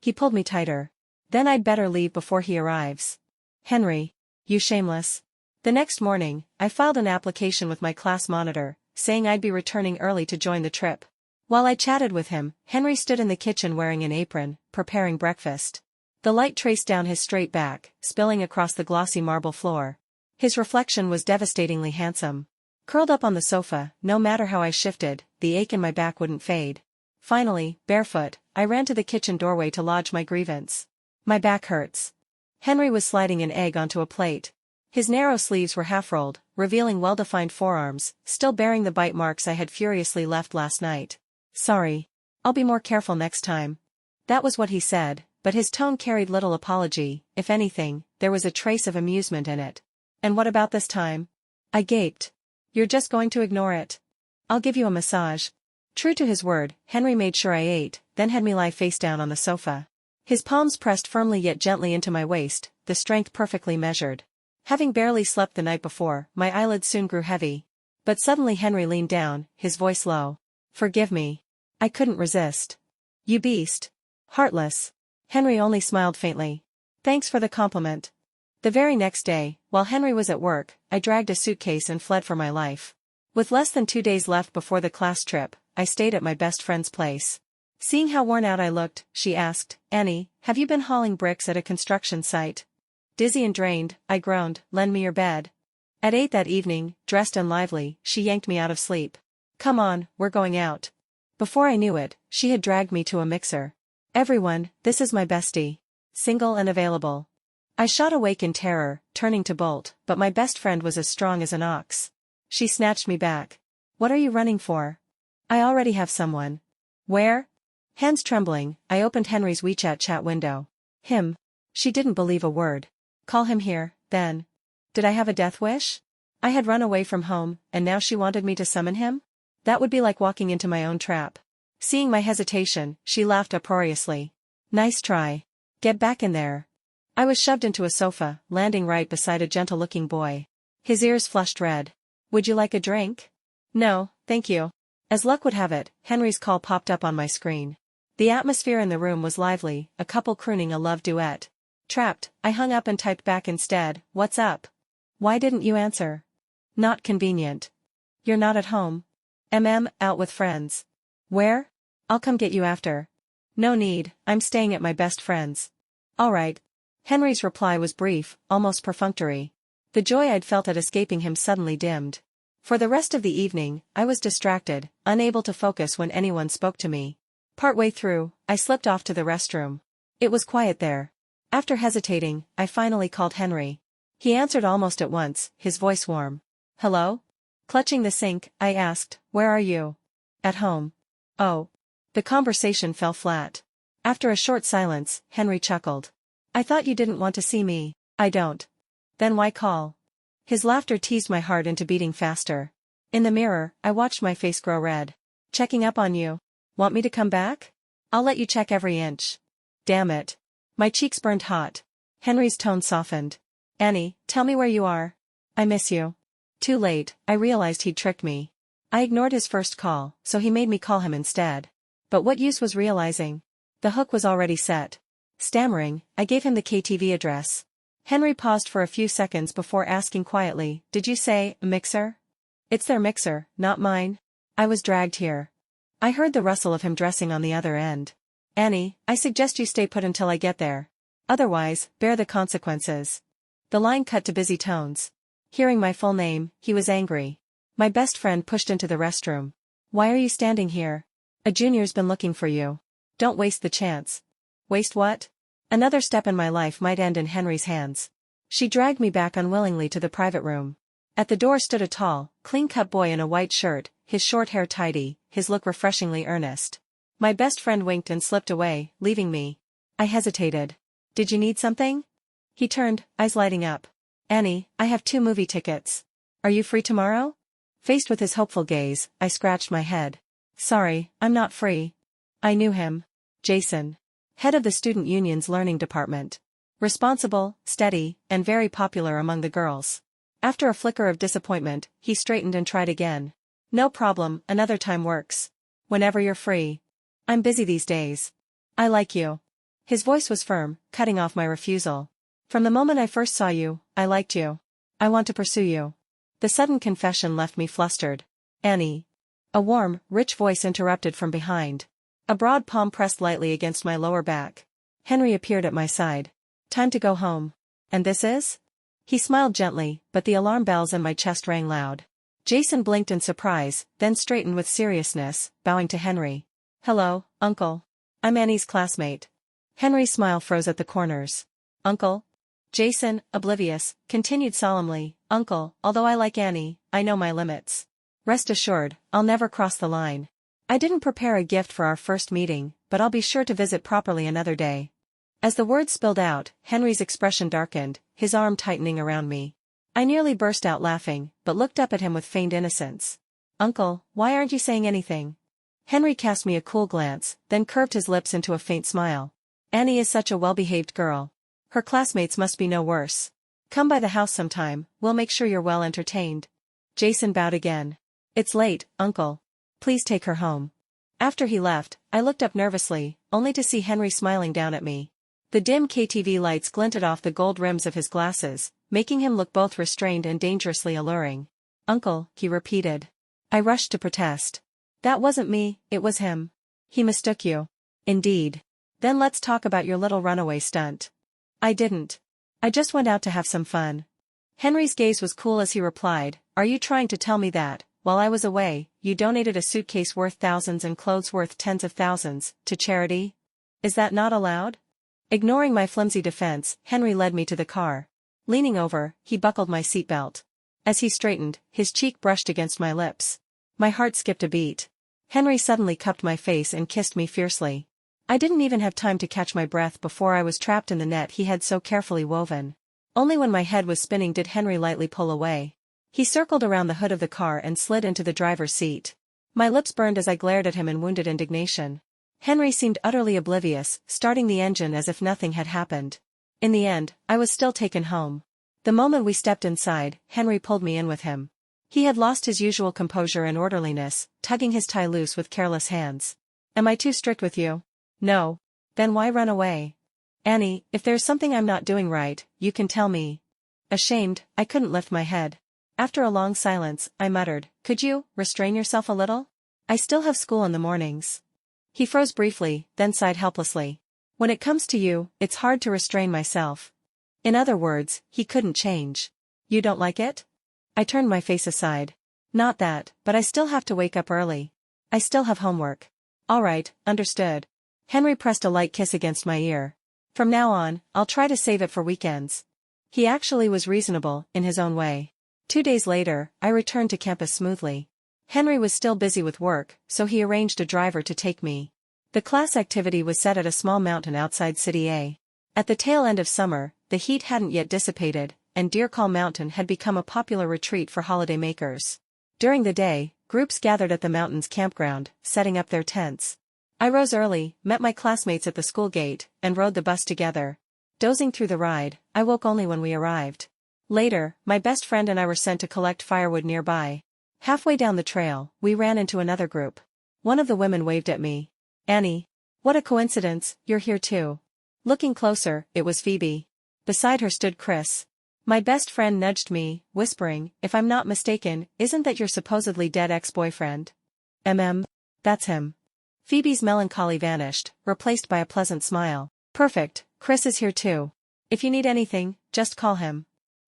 Speaker 1: He pulled me tighter. Then I'd better leave before he arrives. Henry. You shameless. The next morning, I filed an application with my class monitor, saying I'd be returning early to join the trip. While I chatted with him, Henry stood in the kitchen wearing an apron, preparing breakfast. The light traced down his straight back, spilling across the glossy marble floor. His reflection was devastatingly handsome. Curled up on the sofa, no matter how I shifted, the ache in my back wouldn't fade. Finally, barefoot, I ran to the kitchen doorway to lodge my grievance. My back hurts. Henry was sliding an egg onto a plate. His narrow sleeves were half-rolled, revealing well-defined forearms, still bearing the bite marks I had furiously left last night. Sorry. I'll be more careful next time. That was what he said, but his tone carried little apology. If anything, there was a trace of amusement in it. And what about this time? I gaped. You're just going to ignore it? I'll give you a massage. True to his word, Henry made sure I ate, then had me lie face down on the sofa. His palms pressed firmly yet gently into my waist, the strength perfectly measured. Having barely slept the night before, my eyelids soon grew heavy. But suddenly Henry leaned down, his voice low. Forgive me. I couldn't resist. You beast. Heartless. Henry only smiled faintly. Thanks for the compliment. The very next day, while Henry was at work, I dragged a suitcase and fled for my life. With less than 2 days left before the class trip, I stayed at my best friend's place. Seeing how worn out I looked, she asked, Annie, have you been hauling bricks at a construction site? Dizzy and drained, I groaned, lend me your bed. At 8 that evening, dressed and lively, she yanked me out of sleep. Come on, we're going out. Before I knew it, she had dragged me to a mixer. Everyone, this is my bestie. Single and available. I shot awake in terror, turning to bolt, but my best friend was as strong as an ox. She snatched me back. What are you running for? I already have someone. Where? Hands trembling, I opened Henry's WeChat chat window. Him. She didn't believe a word. Call him here, then. Did I have a death wish? I had run away from home, and now she wanted me to summon him? That would be like walking into my own trap. Seeing my hesitation, she laughed uproariously. Nice try. Get back in there. I was shoved into a sofa, landing right beside a gentle-looking boy. His ears flushed red. Would you like a drink? No, thank you. As luck would have it, Henry's call popped up on my screen. The atmosphere in the room was lively, a couple crooning a love duet. Trapped, I hung up and typed back instead, what's up? Why didn't you answer? Not convenient. You're not at home? Out with friends. Where? I'll come get you after. No need, I'm staying at my best friend's. Alright. Henry's reply was brief, almost perfunctory. The joy I'd felt at escaping him suddenly dimmed. For the rest of the evening, I was distracted, unable to focus when anyone spoke to me. Partway through, I slipped off to the restroom. It was quiet there. After hesitating, I finally called Henry. He answered almost at once, his voice warm. Hello? Clutching the sink, I asked, where are you? At home. Oh. The conversation fell flat. After a short silence, Henry chuckled. I thought you didn't want to see me. I don't. Then why call? His laughter teased my heart into beating faster. In the mirror, I watched my face grow red. Checking up on you. Want me to come back? I'll let you check every inch. Damn it. My cheeks burned hot. Henry's tone softened. Annie, tell me where you are. I miss you. Too late, I realized he'd tricked me. I ignored his first call, so he made me call him instead. But what use was realizing? The hook was already set. Stammering, I gave him the KTV address. Henry paused for a few seconds before asking quietly, did you say, mixer? It's their mixer, not mine. I was dragged here. I heard the rustle of him dressing on the other end. Annie, I suggest you stay put until I get there. Otherwise, bear the consequences. The line cut to busy tones. Hearing my full name, he was angry. My best friend pushed into the restroom. Why are you standing here? A junior's been looking for you. Don't waste the chance. Waste what? Another step in my life might end in Henry's hands. She dragged me back unwillingly to the private room. At the door stood a tall, clean-cut boy in a white shirt, his short hair tidy, his look refreshingly earnest. My best friend winked and slipped away, leaving me. I hesitated. Did you need something? He turned, eyes lighting up. Annie, I have 2 movie tickets. Are you free tomorrow? Faced with his hopeful gaze, I scratched my head. Sorry, I'm not free. I knew him. Jason. Head of the student union's learning department. Responsible, steady, and very popular among the girls. After a flicker of disappointment, he straightened and tried again. No problem, another time works. Whenever you're free. I'm busy these days. I like you. His voice was firm, cutting off my refusal. From the moment I first saw you, I liked you. I want to pursue you. The sudden confession left me flustered. Annie. A warm, rich voice interrupted from behind. A broad palm pressed lightly against my lower back. Henry appeared at my side. Time to go home. And this is? He smiled gently, but the alarm bells in my chest rang loud. Jason blinked in surprise, then straightened with seriousness, bowing to Henry. Hello, Uncle. I'm Annie's classmate. Henry's smile froze at the corners. Uncle? Jason, oblivious, continued solemnly, Uncle, although I like Annie, I know my limits. Rest assured, I'll never cross the line. I didn't prepare a gift for our first meeting, but I'll be sure to visit properly another day. As the words spilled out, Henry's expression darkened, his arm tightening around me. I nearly burst out laughing, but looked up at him with feigned innocence. Uncle, why aren't you saying anything? Henry cast me a cool glance, then curved his lips into a faint smile. Annie is such a well-behaved girl. Her classmates must be no worse. Come by the house sometime, we'll make sure you're well entertained. Jason bowed again. It's late, Uncle. Please take her home. After he left, I looked up nervously, only to see Henry smiling down at me. The dim KTV lights glinted off the gold rims of his glasses, making him look both restrained and dangerously alluring. Uncle, he repeated. I rushed to protest. That wasn't me, it was him. He mistook you. Indeed. Then let's talk about your little runaway stunt. I didn't. I just went out to have some fun. Henry's gaze was cool as he replied, Are you trying to tell me that, while I was away, you donated a suitcase worth thousands and clothes worth tens of thousands, to charity? Is that not allowed? Ignoring my flimsy defense, Henry led me to the car. Leaning over, he buckled my seatbelt. As he straightened, his cheek brushed against my lips. My heart skipped a beat. Henry suddenly cupped my face and kissed me fiercely. I didn't even have time to catch my breath before I was trapped in the net he had so carefully woven. Only when my head was spinning did Henry lightly pull away. He circled around the hood of the car and slid into the driver's seat. My lips burned as I glared at him in wounded indignation. Henry seemed utterly oblivious, starting the engine as if nothing had happened. In the end, I was still taken home. The moment we stepped inside, Henry pulled me in with him. He had lost his usual composure and orderliness, tugging his tie loose with careless hands. Am I too strict with you? No. Then why run away? Annie, if there's something I'm not doing right, you can tell me. Ashamed, I couldn't lift my head. After a long silence, I muttered, Could you restrain yourself a little? I still have school in the mornings. He froze briefly, then sighed helplessly. When it comes to you, it's hard to restrain myself. In other words, he couldn't change. You don't like it? I turned my face aside. Not that, but I still have to wake up early. I still have homework. All right, understood. Henry pressed a light kiss against my ear. From now on, I'll try to save it for weekends. He actually was reasonable, in his own way. 2 days later, I returned to campus smoothly. Henry was still busy with work, so he arranged a driver to take me. The class activity was set at a small mountain outside City A. At the tail end of summer, the heat hadn't yet dissipated, and Deer Call Mountain had become a popular retreat for holidaymakers. During the day, groups gathered at the mountain's campground, setting up their tents. I rose early, met my classmates at the school gate, and rode the bus together. Dozing through the ride, I woke only when we arrived. Later, my best friend and I were sent to collect firewood nearby. Halfway down the trail, we ran into another group. One of the women waved at me. Annie. What a coincidence, you're here too. Looking closer, it was Phoebe. Beside her stood Chris. My best friend nudged me, whispering, If I'm not mistaken, isn't that your supposedly dead ex-boyfriend? That's him. Phoebe's melancholy vanished, replaced by a pleasant smile. Perfect, Chris is here too. If you need anything, just call him.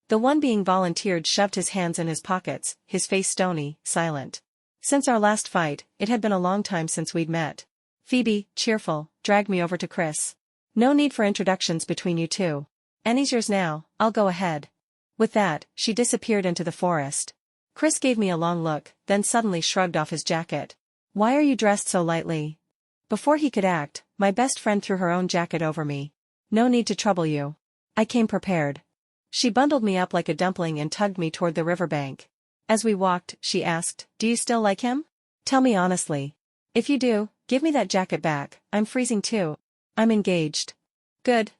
Speaker 1: The one being volunteered shoved his hands in his pockets, his face stony, silent. Since our last fight, it had been a long time since we'd met. Phoebe, cheerful, dragged me over to Chris. No need for introductions between you two. Annie's yours now, I'll go ahead. With that, she disappeared into the forest. Chris gave me a long look, then suddenly shrugged off his jacket. Why are you dressed so lightly? Before he could act, my best friend threw her own jacket over me. No need to trouble you. I came prepared. She bundled me up like a dumpling and tugged me toward the riverbank. As we walked, she asked, Do you still like him? Tell me honestly. If you do, give me that jacket back, I'm freezing too. I'm engaged. Good,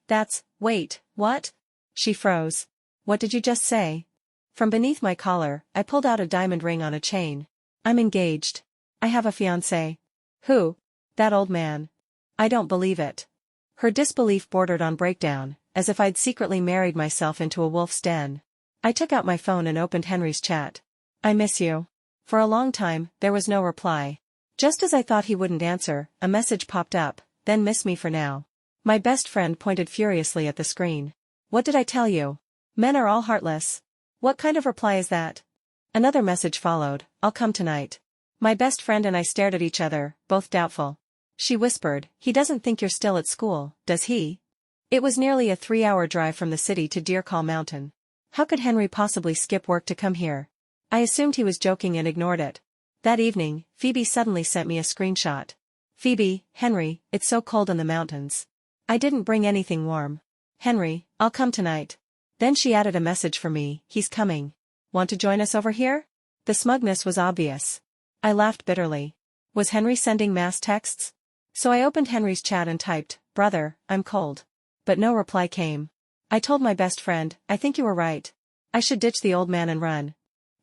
Speaker 1: wait, what? She froze. What did you just say? From beneath my collar, I pulled out a diamond ring on a chain. I'm engaged. I have a fiancé. Who? That old man. I don't believe it. Her disbelief bordered on breakdown, as if I'd secretly married myself into a wolf's den. I took out my phone and opened Henry's chat. I miss you. For a long time, there was no reply. Just as I thought he wouldn't answer, a message popped up, then miss me for now. My best friend pointed furiously at the screen. What did I tell you? Men are all heartless. What kind of reply is that? Another message followed, I'll come tonight. My best friend and I stared at each other, both doubtful. She whispered, he doesn't think you're still at school, does he? It was nearly a 3-hour drive from the city to Deer Call Mountain. How could Henry possibly skip work to come here? I assumed he was joking and ignored it. That evening, Phoebe suddenly sent me a screenshot. Phoebe, Henry, it's so cold in the mountains. I didn't bring anything warm. Henry, I'll come tonight. Then she added a message for me, he's coming. Want to join us over here? The smugness was obvious. I laughed bitterly. Was Henry sending mass texts? So I opened Henry's chat and typed, brother, I'm cold. But no reply came. I told my best friend, I think you were right. I should ditch the old man and run.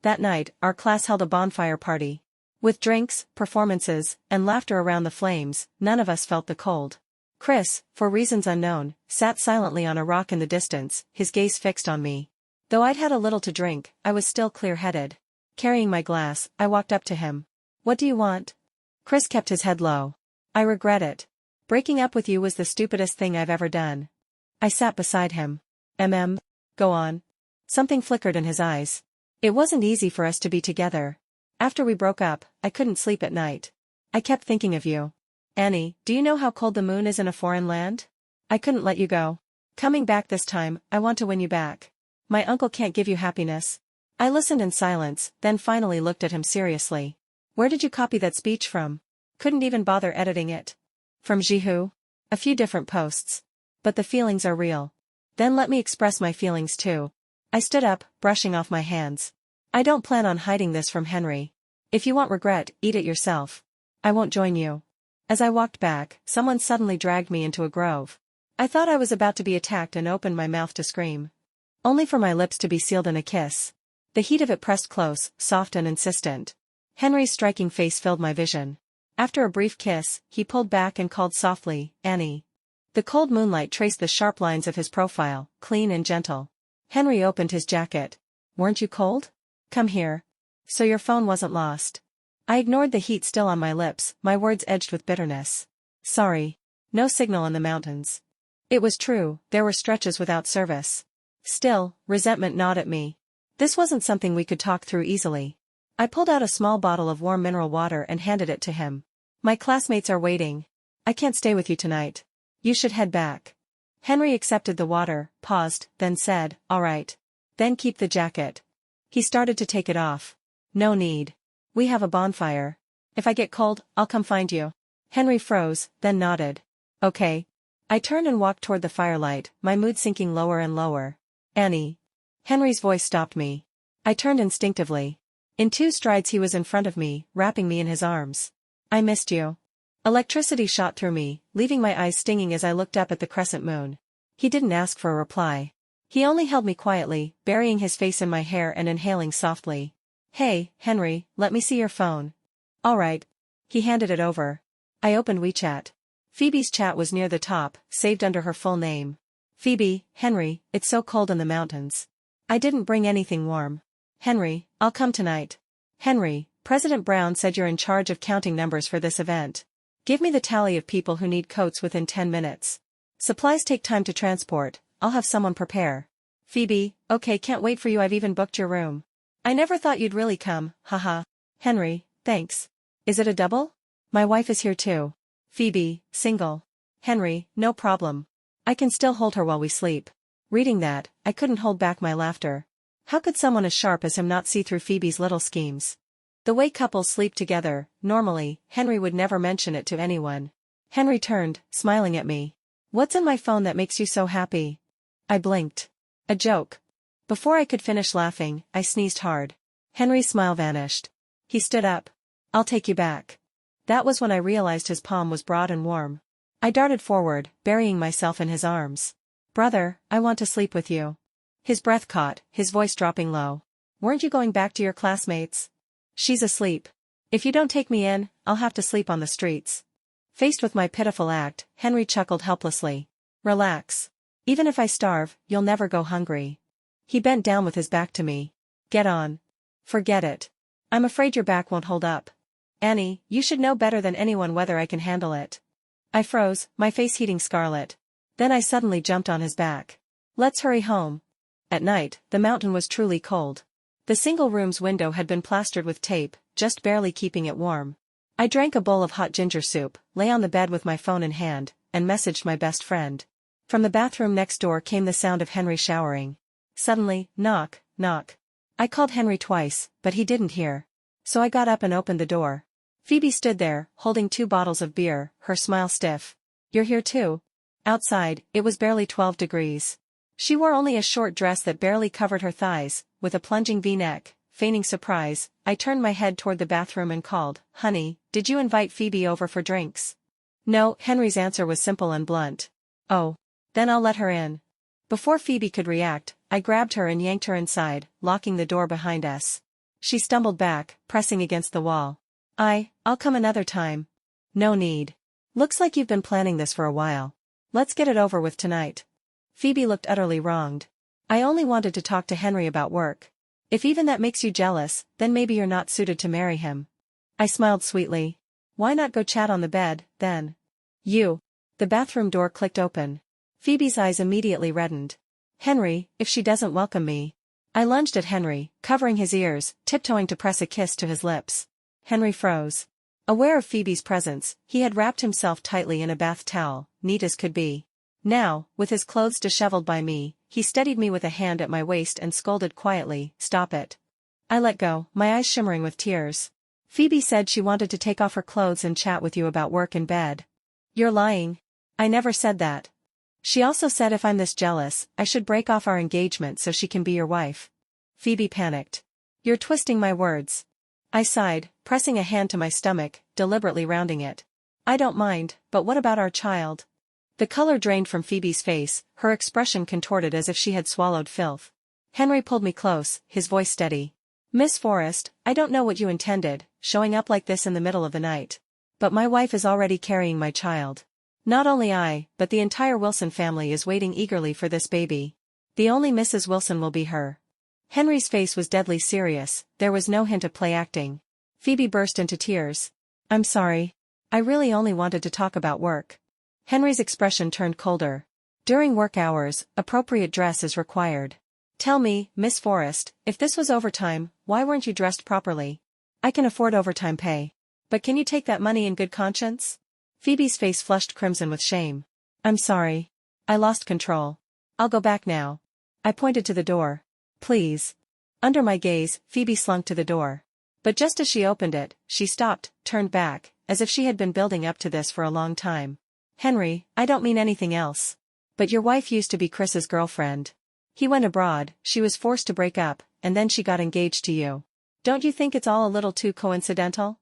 Speaker 1: That night, our class held a bonfire party. With drinks, performances, and laughter around the flames, none of us felt the cold. Chris, for reasons unknown, sat silently on a rock in the distance, his gaze fixed on me. Though I'd had a little to drink, I was still clear-headed. Carrying my glass, I walked up to him. What do you want? Chris kept his head low. I regret it. Breaking up with you was the stupidest thing I've ever done. I sat beside him. Go on. Something flickered in his eyes. It wasn't easy for us to be together. After we broke up, I couldn't sleep at night. I kept thinking of you. Annie, do you know how cold the moon is in a foreign land? I couldn't let you go. Coming back this time, I want to win you back. My uncle can't give you happiness. I listened in silence, then finally looked at him seriously. Where did you copy that speech from? Couldn't even bother editing it. From Jihu? A few different posts. But the feelings are real. Then let me express my feelings too. I stood up, brushing off my hands. I don't plan on hiding this from Henry. If you want regret, eat it yourself. I won't join you. As I walked back, someone suddenly dragged me into a grove. I thought I was about to be attacked and opened my mouth to scream. Only for my lips to be sealed in a kiss. The heat of it pressed close, soft and insistent. Henry's striking face filled my vision. After a brief kiss, he pulled back and called softly, Annie. The cold moonlight traced the sharp lines of his profile, clean and gentle. Henry opened his jacket. Weren't you cold? Come here. So your phone wasn't lost. I ignored the heat still on my lips, my words edged with bitterness. Sorry. No signal in the mountains. It was true, there were stretches without service. Still, resentment gnawed at me. This wasn't something we could talk through easily. I pulled out a small bottle of warm mineral water and handed it to him. My classmates are waiting. I can't stay with you tonight. You should head back. Henry accepted the water, paused, then said, all right. Then keep the jacket. He started to take it off. No need. We have a bonfire. If I get cold, I'll come find you. Henry froze, then nodded. Okay. I turned and walked toward the firelight, my mood sinking lower and lower. Annie. Henry's voice stopped me. I turned instinctively. In 2 strides he was in front of me, wrapping me in his arms. I missed you. Electricity shot through me, leaving my eyes stinging as I looked up at the crescent moon. He didn't ask for a reply. He only held me quietly, burying his face in my hair and inhaling softly. Hey, Henry, let me see your phone. All right. He handed it over. I opened WeChat. Phoebe's chat was near the top, saved under her full name. Phoebe, Henry, it's so cold in the mountains. I didn't bring anything warm. Henry, I'll come tonight. Henry, President Brown said you're in charge of counting numbers for this event. Give me the tally of people who need coats within 10 minutes. Supplies take time to transport, I'll have someone prepare. Phoebe, okay, can't wait for you, I've even booked your room. I never thought you'd really come, haha. Henry, thanks. Is it a double? My wife is here too. Phoebe, single. Henry, no problem. I can still hold her while we sleep. Reading that, I couldn't hold back my laughter. How could someone as sharp as him not see through Phoebe's little schemes? The way couples sleep together, normally, Henry would never mention it to anyone. Henry turned, smiling at me. What's in my phone that makes you so happy? I blinked. A joke. Before I could finish laughing, I sneezed hard. Henry's smile vanished. He stood up. I'll take you back. That was when I realized his palm was broad and warm. I darted forward, burying myself in his arms. Brother, I want to sleep with you. His breath caught, his voice dropping low. Weren't you going back to your classmates? She's asleep. If you don't take me in, I'll have to sleep on the streets. Faced with my pitiful act, Henry chuckled helplessly. Relax. Even if I starve, you'll never go hungry. He bent down with his back to me. Get on. Forget it. I'm afraid your back won't hold up. Annie, you should know better than anyone whether I can handle it. I froze, my face heating scarlet. Then I suddenly jumped on his back. Let's hurry home. At night, the mountain was truly cold. The single room's window had been plastered with tape, just barely keeping it warm. I drank a bowl of hot ginger soup, lay on the bed with my phone in hand, and messaged my best friend. From the bathroom next door came the sound of Henry showering. Suddenly, knock, knock. I called Henry twice, but he didn't hear. So I got up and opened the door. Phoebe stood there, holding 2 bottles of beer, her smile stiff. You're here too? Outside, it was barely 12 degrees. She wore only a short dress that barely covered her thighs, with a plunging V-neck. Feigning surprise, I turned my head toward the bathroom and called, Honey, did you invite Phoebe over for drinks? No, Henry's answer was simple and blunt. Oh. Then I'll let her in. Before Phoebe could react, I grabbed her and yanked her inside, locking the door behind us. She stumbled back, pressing against the wall. I'll come another time. No need. Looks like you've been planning this for a while. Let's get it over with tonight. Phoebe looked utterly wronged. I only wanted to talk to Henry about work. If even that makes you jealous, then maybe you're not suited to marry him. I smiled sweetly. Why not go chat on the bed, then? You. The bathroom door clicked open. Phoebe's eyes immediately reddened. Henry, if she doesn't welcome me. I lunged at Henry, covering his ears, tiptoeing to press a kiss to his lips. Henry froze. Aware of Phoebe's presence, he had wrapped himself tightly in a bath towel, neat as could be. Now, with his clothes disheveled by me, he steadied me with a hand at my waist and scolded quietly, Stop it. I let go, my eyes shimmering with tears. Phoebe said she wanted to take off her clothes and chat with you about work in bed. You're lying. I never said that. She also said if I'm this jealous, I should break off our engagement so she can be your wife. Phoebe panicked. You're twisting my words. I sighed, pressing a hand to my stomach, deliberately rounding it. I don't mind, but what about our child? The color drained from Phoebe's face, her expression contorted as if she had swallowed filth. Henry pulled me close, his voice steady. Miss Forrest, I don't know what you intended, showing up like this in the middle of the night. But my wife is already carrying my child. Not only I, but the entire Wilson family is waiting eagerly for this baby. The only Mrs. Wilson will be her. Henry's face was deadly serious, there was no hint of play acting. Phoebe burst into tears. I'm sorry. I really only wanted to talk about work. Henry's expression turned colder. During work hours, appropriate dress is required. Tell me, Miss Forrest, if this was overtime, why weren't you dressed properly? I can afford overtime pay. But can you take that money in good conscience? Phoebe's face flushed crimson with shame. I'm sorry. I lost control. I'll go back now. I pointed to the door. Please. Under my gaze, Phoebe slunk to the door. But just as she opened it, she stopped, turned back, as if she had been building up to this for a long time. Henry, I don't mean anything else. But your wife used to be Chris's girlfriend. He went abroad, she was forced to break up, and then she got engaged to you. Don't you think it's all a little too coincidental?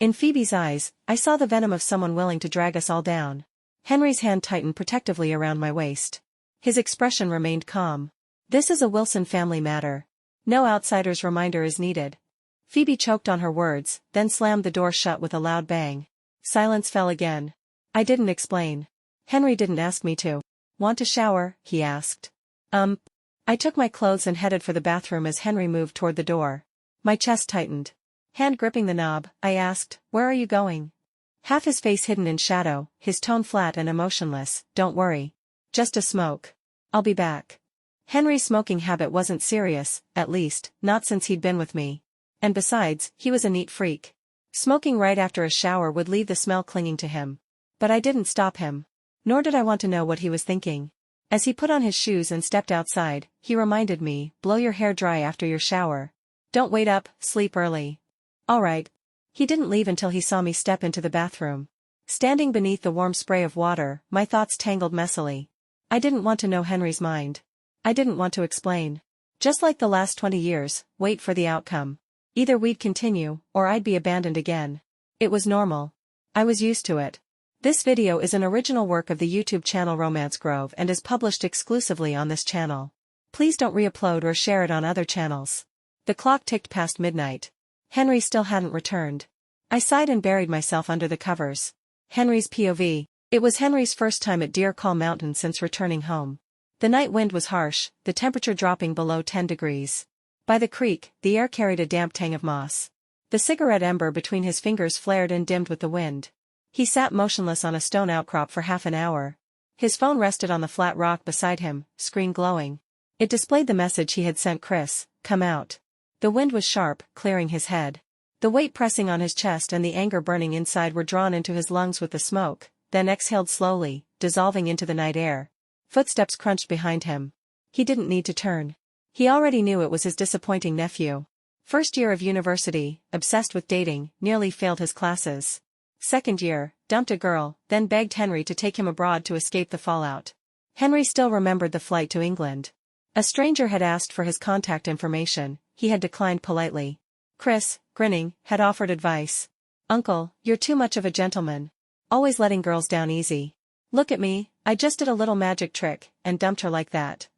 Speaker 1: In Phoebe's eyes, I saw the venom of someone willing to drag us all down. Henry's hand tightened protectively around my waist. His expression remained calm. This is a Wilson family matter. No outsider's reminder is needed. Phoebe choked on her words, then slammed the door shut with a loud bang. Silence fell again. I didn't explain. Henry didn't ask me to. Want to shower? He asked. I took my clothes and headed for the bathroom as Henry moved toward the door. My chest tightened. Hand gripping the knob, I asked, Where are you going? Half his face hidden in shadow, his tone flat and emotionless, Don't worry. Just a smoke. I'll be back. Henry's smoking habit wasn't serious, at least, not since he'd been with me. And besides, he was a neat freak. Smoking right after a shower would leave the smell clinging to him. But I didn't stop him. Nor did I want to know what he was thinking. As he put on his shoes and stepped outside, he reminded me, Blow your hair dry after your shower. Don't wait up, sleep early. All right. He didn't leave until he saw me step into the bathroom. Standing beneath the warm spray of water, my thoughts tangled messily. I didn't want to know Henry's mind. I didn't want to explain. Just like the last 20 years, wait for the outcome. Either we'd continue, or I'd be abandoned again. It was normal. I was used to it. This video is an original work of the YouTube channel Romance Grove and is published exclusively on this channel. Please don't re-upload or share it on other channels. The clock ticked past midnight. Henry still hadn't returned. I sighed and buried myself under the covers. Henry's POV. It was Henry's first time at Deer Call Mountain since returning home. The night wind was harsh, the temperature dropping below 10 degrees. By the creek, the air carried a damp tang of moss. The cigarette ember between his fingers flared and dimmed with the wind. He sat motionless on a stone outcrop for half an hour. His phone rested on the flat rock beside him, screen glowing. It displayed the message he had sent Chris, "Come out." The wind was sharp, clearing his head. The weight pressing on his chest and the anger burning inside were drawn into his lungs with the smoke, then exhaled slowly, dissolving into the night air. Footsteps crunched behind him. He didn't need to turn. He already knew it was his disappointing nephew. First year of university, obsessed with dating, nearly failed his classes. Second year, dumped a girl, then begged Henry to take him abroad to escape the fallout. Henry still remembered the flight to England. A stranger had asked for his contact information, he had declined politely. Chris, grinning, had offered advice. "Uncle, you're too much of a gentleman. Always letting girls down easy. Look at me, I just did a little magic trick, and dumped her like that."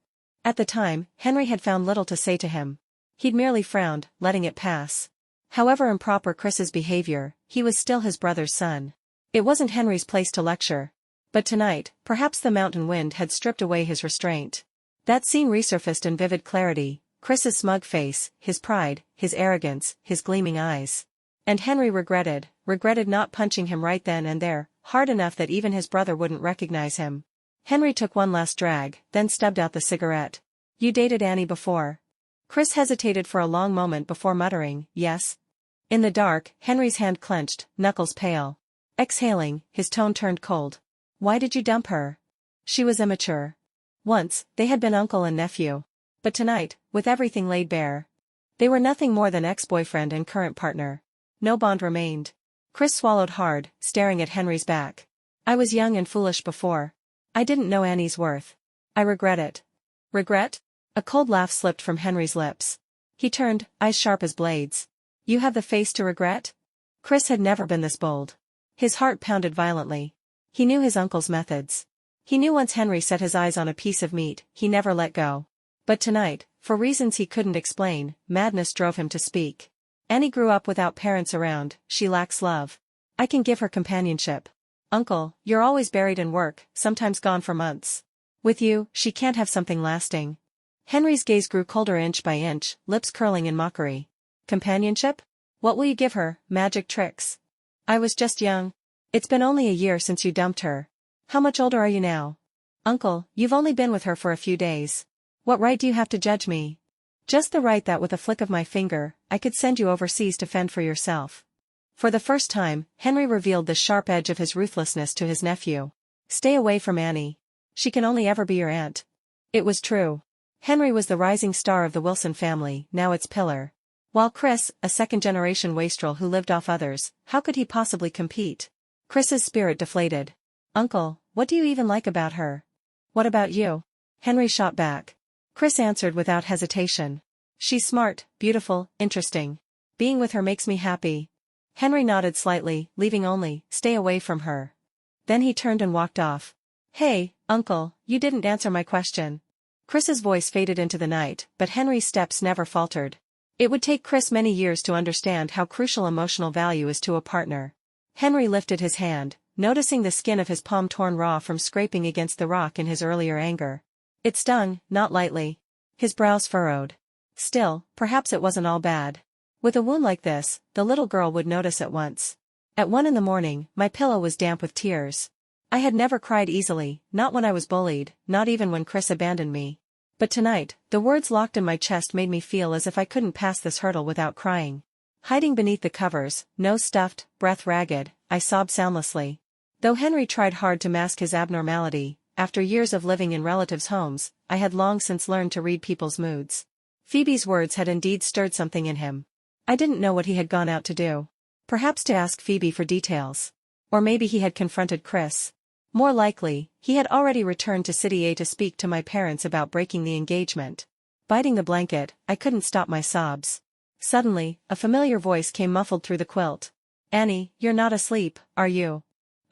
Speaker 1: At the time, Henry had found little to say to him. He'd merely frowned, letting it pass. However improper Chris's behavior, he was still his brother's son. It wasn't Henry's place to lecture. But tonight, perhaps the mountain wind had stripped away his restraint. That scene resurfaced in vivid clarity, Chris's smug face, his pride, his arrogance, his gleaming eyes. And Henry regretted not punching him right then and there, hard enough that even his brother wouldn't recognize him. Henry took one last drag, then stubbed out the cigarette. "You dated Annie before?" Chris hesitated for a long moment before muttering, "Yes." In the dark, Henry's hand clenched, knuckles pale. Exhaling, his tone turned cold. "Why did you dump her?" "She was immature." Once, they had been uncle and nephew. But tonight, with everything laid bare, they were nothing more than ex-boyfriend and current partner. No bond remained. Chris swallowed hard, staring at Henry's back. "I was young and foolish before. I didn't know Annie's worth. I regret it." "Regret?" A cold laugh slipped from Henry's lips. He turned, eyes sharp as blades. "You have the face to regret?" Chris had never been this bold. His heart pounded violently. He knew his uncle's methods. He knew once Henry set his eyes on a piece of meat, he never let go. But tonight, for reasons he couldn't explain, madness drove him to speak. "Annie grew up without parents around, she lacks love. I can give her companionship. Uncle, you're always buried in work, sometimes gone for months. With you, she can't have something lasting." Henry's gaze grew colder inch by inch, lips curling in mockery. "Companionship? What will you give her, magic tricks?" "I was just young. It's been only a year since you dumped her. How much older are you now?" "Uncle, you've only been with her for a few days. What right do you have to judge me?" "Just the right that with a flick of my finger, I could send you overseas to fend for yourself." For the first time, Henry revealed the sharp edge of his ruthlessness to his nephew. "Stay away from Annie. She can only ever be your aunt." It was true. Henry was the rising star of the Wilson family, now its pillar. While Chris, a second-generation wastrel who lived off others, how could he possibly compete? Chris's spirit deflated. "Uncle, what do you even like about her?" "What about you?" Henry shot back. Chris answered without hesitation. "She's smart, beautiful, interesting. Being with her makes me happy." Henry nodded slightly, leaving only, "Stay away from her." Then he turned and walked off. "Hey, Uncle, you didn't answer my question." Chris's voice faded into the night, but Henry's steps never faltered. It would take Chris many years to understand how crucial emotional value is to a partner. Henry lifted his hand, noticing the skin of his palm torn raw from scraping against the rock in his earlier anger. It stung, not lightly. His brows furrowed. Still, perhaps it wasn't all bad. With a wound like this, the little girl would notice at once. At 1 in the morning, my pillow was damp with tears. I had never cried easily, not when I was bullied, not even when Chris abandoned me. But tonight, the words locked in my chest made me feel as if I couldn't pass this hurdle without crying. Hiding beneath the covers, nose stuffed, breath ragged, I sobbed soundlessly. Though Henry tried hard to mask his abnormality, after years of living in relatives' homes, I had long since learned to read people's moods. Phoebe's words had indeed stirred something in him. I didn't know what he had gone out to do. Perhaps to ask Phoebe for details. Or maybe he had confronted Chris. More likely, he had already returned to City A to speak to my parents about breaking the engagement. Biting the blanket, I couldn't stop my sobs. Suddenly, a familiar voice came muffled through the quilt. "Annie, you're not asleep, are you?"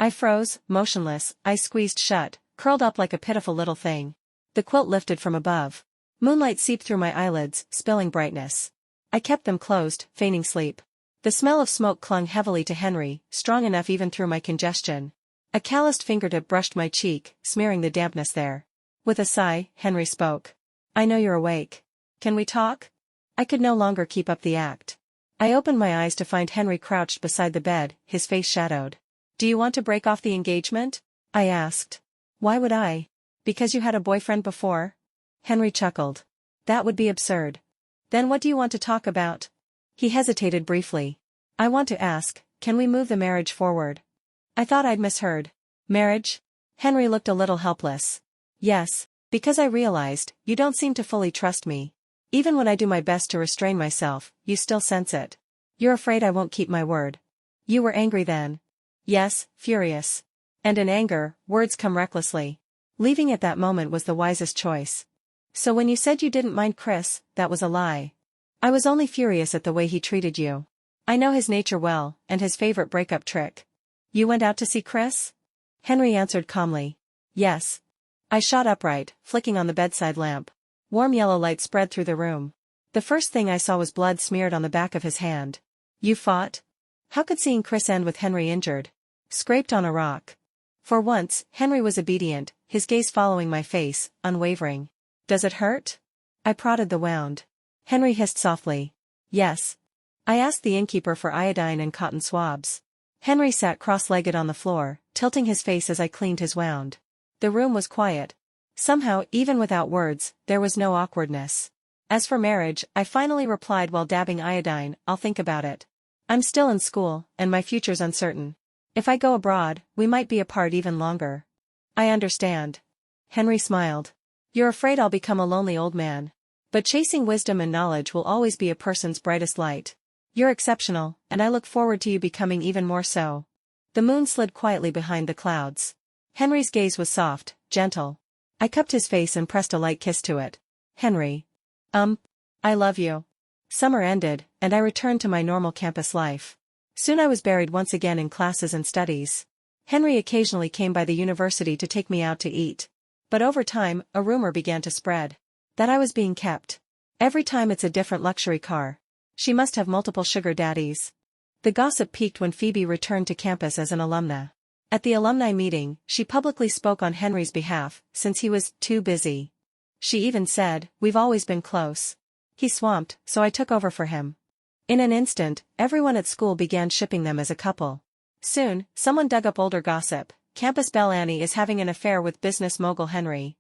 Speaker 1: I froze, motionless, eyes squeezed shut, curled up like a pitiful little thing. The quilt lifted from above. Moonlight seeped through my eyelids, spilling brightness. I kept them closed, feigning sleep. The smell of smoke clung heavily to Henry, strong enough even through my congestion. A calloused fingertip brushed my cheek, smearing the dampness there. With a sigh, Henry spoke. I know you're awake. Can we talk? I could no longer keep up the act. I opened my eyes to find Henry crouched beside the bed, his face shadowed. Do you want to break off the engagement? I asked. Why would I? Because you had a boyfriend before? Henry chuckled. That would be absurd. Then what do you want to talk about? He hesitated briefly. I want to ask, can we move the marriage forward? I thought I'd misheard. Marriage? Henry looked a little helpless. Yes, because I realized, you don't seem to fully trust me. Even when I do my best to restrain myself, you still sense it. You're afraid I won't keep my word. You were angry then. Yes, furious. And in anger, words come recklessly. Leaving at that moment was the wisest choice. So when you said you didn't mind Chris, that was a lie. I was only furious at the way he treated you. I know his nature well, and his favorite breakup trick. You went out to see Chris? Henry answered calmly. Yes. I shot upright, flicking on the bedside lamp. Warm yellow light spread through the room. The first thing I saw was blood smeared on the back of his hand. You fought? How could seeing Chris end with Henry injured? Scraped on a rock. For once, Henry was obedient, his gaze following my face, unwavering. Does it hurt? I prodded the wound. Henry hissed softly. Yes. I asked the innkeeper for iodine and cotton swabs. Henry sat cross-legged on the floor, tilting his face as I cleaned his wound. The room was quiet. Somehow, even without words, there was no awkwardness. As for marriage, I finally replied while dabbing iodine, I'll think about it. I'm still in school, and my future's uncertain. If I go abroad, we might be apart even longer. I understand. Henry smiled. You're afraid I'll become a lonely old man. But chasing wisdom and knowledge will always be a person's brightest light. You're exceptional, and I look forward to you becoming even more so. The moon slid quietly behind the clouds. Henry's gaze was soft, gentle. I cupped his face and pressed a light kiss to it. Henry. I love you. Summer ended, and I returned to my normal campus life. Soon I was buried once again in classes and studies. Henry occasionally came by the university to take me out to eat. But over time, a rumor began to spread. That I was being kept. Every time it's a different luxury car. She must have multiple sugar daddies. The gossip peaked when Phoebe returned to campus as an alumna. At the alumni meeting, she publicly spoke on Henry's behalf, since he was too busy. She even said, we've always been close. He's swamped, so I took over for him. In an instant, everyone at school began shipping them as a couple. Soon, someone dug up older gossip. Campus belle Annie is having an affair with business mogul Henry.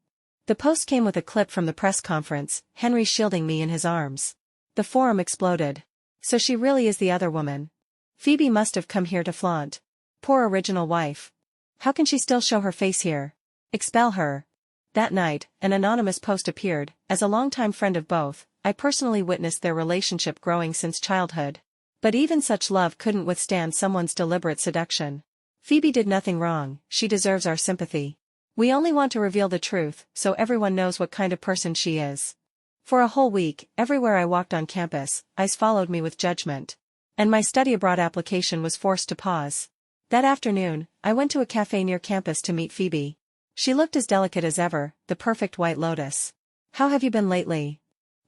Speaker 1: The post came with a clip from the press conference, Henry shielding me in his arms. The forum exploded. So she really is the other woman. Phoebe must have come here to flaunt. Poor original wife. How can she still show her face here? Expel her. That night, an anonymous post appeared. As a longtime friend of both, I personally witnessed their relationship growing since childhood. But even such love couldn't withstand someone's deliberate seduction. Phoebe did nothing wrong, she deserves our sympathy. We only want to reveal the truth, so everyone knows what kind of person she is. For a whole week, everywhere I walked on campus, eyes followed me with judgment. And my study abroad application was forced to pause. That afternoon, I went to a cafe near campus to meet Phoebe. She looked as delicate as ever, the perfect white lotus. How have you been lately?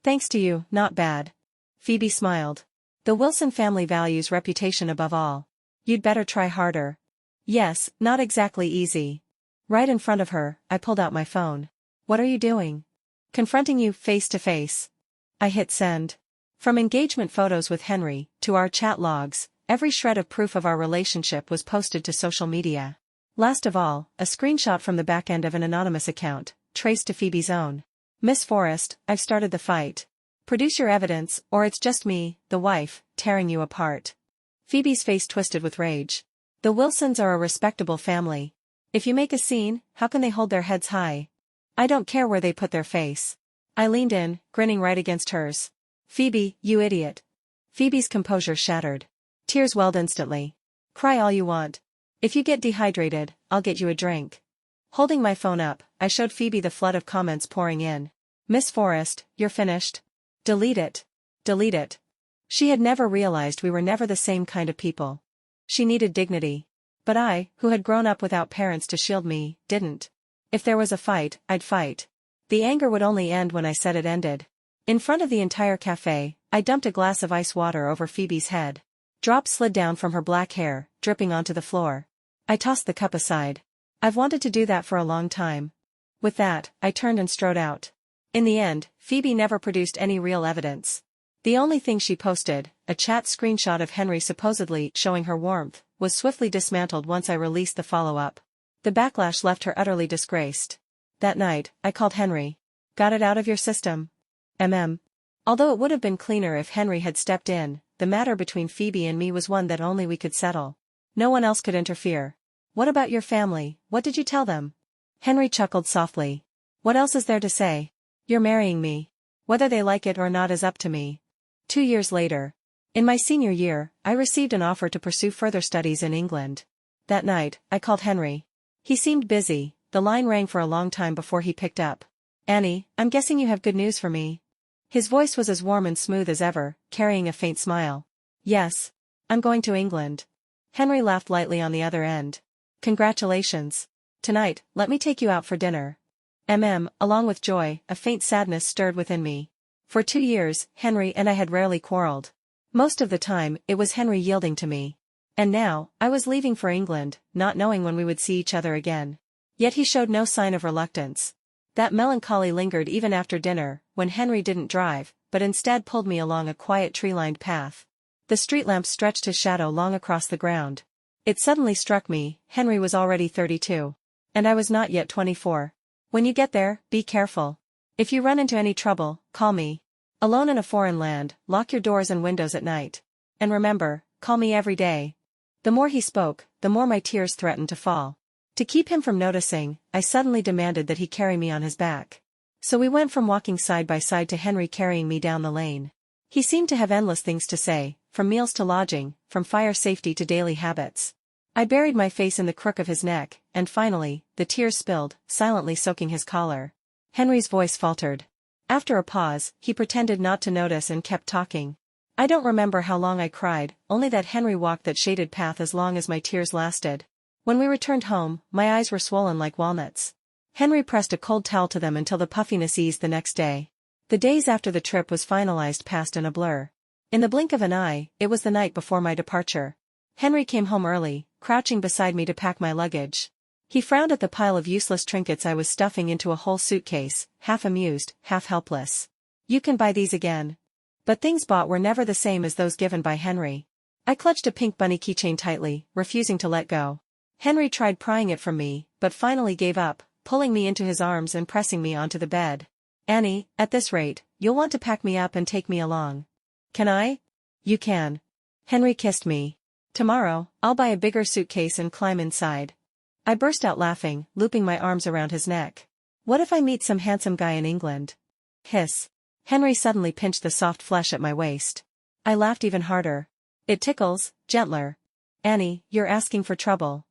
Speaker 1: Thanks to you, not bad. Phoebe smiled. The Wilson family values reputation above all. You'd better try harder. Yes, not exactly easy. Right in front of her, I pulled out my phone. What are you doing? Confronting you face to face. I hit send. From engagement photos with Henry, to our chat logs, every shred of proof of our relationship was posted to social media. Last of all, a screenshot from the back end of an anonymous account, traced to Phoebe's own. Miss Forrest, I've started the fight. Produce your evidence, or it's just me, the wife, tearing you apart. Phoebe's face twisted with rage. The Wilsons are a respectable family. If you make a scene, how can they hold their heads high? I don't care where they put their face. I leaned in, grinning right against hers. Phoebe, you idiot. Phoebe's composure shattered. Tears welled instantly. Cry all you want. If you get dehydrated, I'll get you a drink. Holding my phone up, I showed Phoebe the flood of comments pouring in. Miss Forrest, you're finished. Delete it. Delete it. She had never realized we were never the same kind of people. She needed dignity. But I, who had grown up without parents to shield me, didn't. If there was a fight, I'd fight. The anger would only end when I said it ended. In front of the entire cafe, I dumped a glass of ice water over Phoebe's head. Drops slid down from her black hair, dripping onto the floor. I tossed the cup aside. I've wanted to do that for a long time. With that, I turned and strode out. In the end, Phoebe never produced any real evidence. The only thing she posted, a chat screenshot of Henry supposedly showing her warmth, was swiftly dismantled once I released the follow-up. The backlash left her utterly disgraced. That night, I called Henry. Got it out of your system? Although it would have been cleaner if Henry had stepped in, the matter between Phoebe and me was one that only we could settle. No one else could interfere. What about your family, what did you tell them? Henry chuckled softly. What else is there to say? You're marrying me. Whether they like it or not is up to me. 2 years later. In my senior year, I received an offer to pursue further studies in England. That night, I called Henry. He seemed busy, the line rang for a long time before he picked up. Annie, I'm guessing you have good news for me. His voice was as warm and smooth as ever, carrying a faint smile. Yes. I'm going to England. Henry laughed lightly on the other end. Congratulations. Tonight, let me take you out for dinner. Along with joy, a faint sadness stirred within me. For 2 years, Henry and I had rarely quarreled. Most of the time, it was Henry yielding to me. And now, I was leaving for England, not knowing when we would see each other again. Yet he showed no sign of reluctance. That melancholy lingered even after dinner, when Henry didn't drive, but instead pulled me along a quiet tree-lined path. The street lamp stretched his shadow long across the ground. It suddenly struck me, Henry was already 32. And I was not yet 24. When you get there, be careful. If you run into any trouble, call me. Alone in a foreign land, lock your doors and windows at night. And remember, call me every day. The more he spoke, the more my tears threatened to fall. To keep him from noticing, I suddenly demanded that he carry me on his back. So we went from walking side by side to Henry carrying me down the lane. He seemed to have endless things to say, from meals to lodging, from fire safety to daily habits. I buried my face in the crook of his neck, and finally, the tears spilled, silently soaking his collar. Henry's voice faltered. After a pause, he pretended not to notice and kept talking. I don't remember how long I cried, only that Henry walked that shaded path as long as my tears lasted. When we returned home, my eyes were swollen like walnuts. Henry pressed a cold towel to them until the puffiness eased the next day. The days after the trip was finalized passed in a blur. In the blink of an eye, it was the night before my departure. Henry came home early, crouching beside me to pack my luggage. He frowned at the pile of useless trinkets I was stuffing into a whole suitcase, half amused, half helpless. You can buy these again. But things bought were never the same as those given by Henry. I clutched a pink bunny keychain tightly, refusing to let go. Henry tried prying it from me, but finally gave up, pulling me into his arms and pressing me onto the bed. Annie, at this rate, you'll want to pack me up and take me along. Can I? You can. Henry kissed me. Tomorrow, I'll buy a bigger suitcase and climb inside. I burst out laughing, looping my arms around his neck. What if I meet some handsome guy in England? Hiss. Henry suddenly pinched the soft flesh at my waist. I laughed even harder. It tickles, gentler. Annie, you're asking for trouble.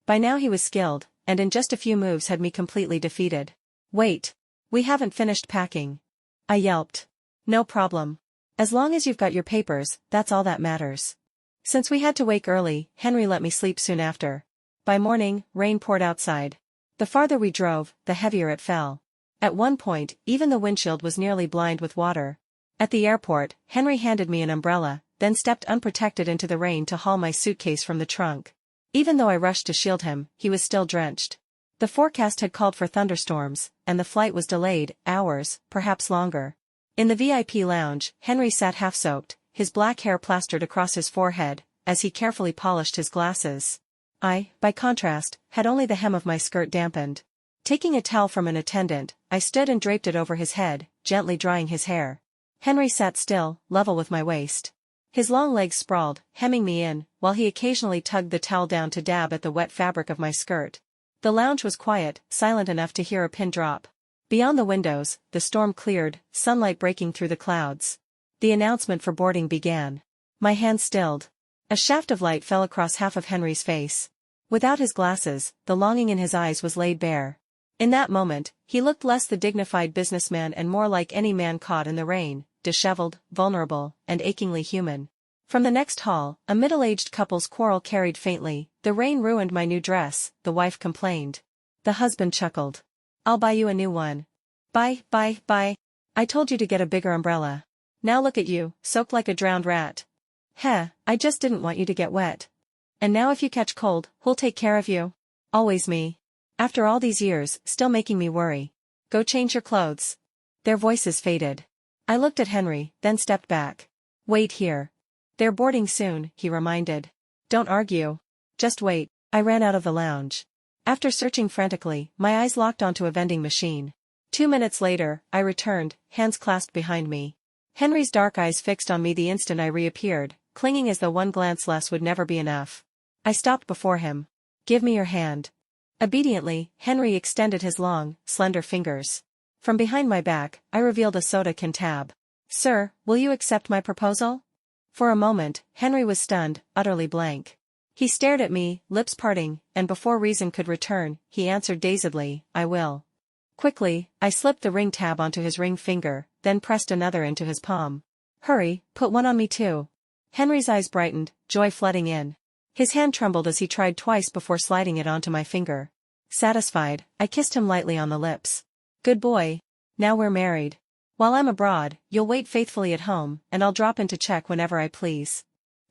Speaker 1: By now he was skilled, and in just a few moves had me completely defeated. Wait. We haven't finished packing. I yelped. No problem. As long as you've got your papers, that's all that matters. Since we had to wake early, Henry let me sleep soon after. By morning, rain poured outside. The farther we drove, the heavier it fell. At one point, even the windshield was nearly blind with water. At the airport, Henry handed me an umbrella, then stepped unprotected into the rain to haul my suitcase from the trunk. Even though I rushed to shield him, he was still drenched. The forecast had called for thunderstorms, and the flight was delayed, hours, perhaps longer. In the VIP lounge, Henry sat half-soaked, his black hair plastered across his forehead, as he carefully polished his glasses. I, by contrast, had only the hem of my skirt dampened. Taking a towel from an attendant, I stood and draped it over his head, gently drying his hair. Henry sat still, level with my waist. His long legs sprawled, hemming me in, while he occasionally tugged the towel down to dab at the wet fabric of my skirt. The lounge was quiet, silent enough to hear a pin drop. Beyond the windows, the storm cleared, sunlight breaking through the clouds. The announcement for boarding began. My hand stilled. A shaft of light fell across half of Henry's face. Without his glasses, the longing in his eyes was laid bare. In that moment, he looked less the dignified businessman and more like any man caught in the rain, disheveled, vulnerable, and achingly human. From the next hall, a middle-aged couple's quarrel carried faintly. The rain ruined my new dress, the wife complained. The husband chuckled. I'll buy you a new one. Bye. I told you to get a bigger umbrella. Now look at you, soaked like a drowned rat. Heh, I just didn't want you to get wet. And now if you catch cold, who'll take care of you? Always me. After all these years, still making me worry. Go change your clothes. Their voices faded. I looked at Henry, then stepped back. Wait here. They're boarding soon, he reminded. Don't argue. Just wait. I ran out of the lounge. After searching frantically, my eyes locked onto a vending machine. 2 minutes later, I returned, hands clasped behind me. Henry's dark eyes fixed on me the instant I reappeared, clinging as though one glance less would never be enough. I stopped before him. Give me your hand. Obediently, Henry extended his long, slender fingers. From behind my back, I revealed a soda can tab. Sir, will you accept my proposal? For a moment, Henry was stunned, utterly blank. He stared at me, lips parting, and before reason could return, he answered dazedly, I will. Quickly, I slipped the ring tab onto his ring finger, then pressed another into his palm. Hurry, put one on me too. Henry's eyes brightened, joy flooding in. His hand trembled as he tried twice before sliding it onto my finger. Satisfied, I kissed him lightly on the lips. Good boy. Now we're married. While I'm abroad, you'll wait faithfully at home, and I'll drop in to check whenever I please.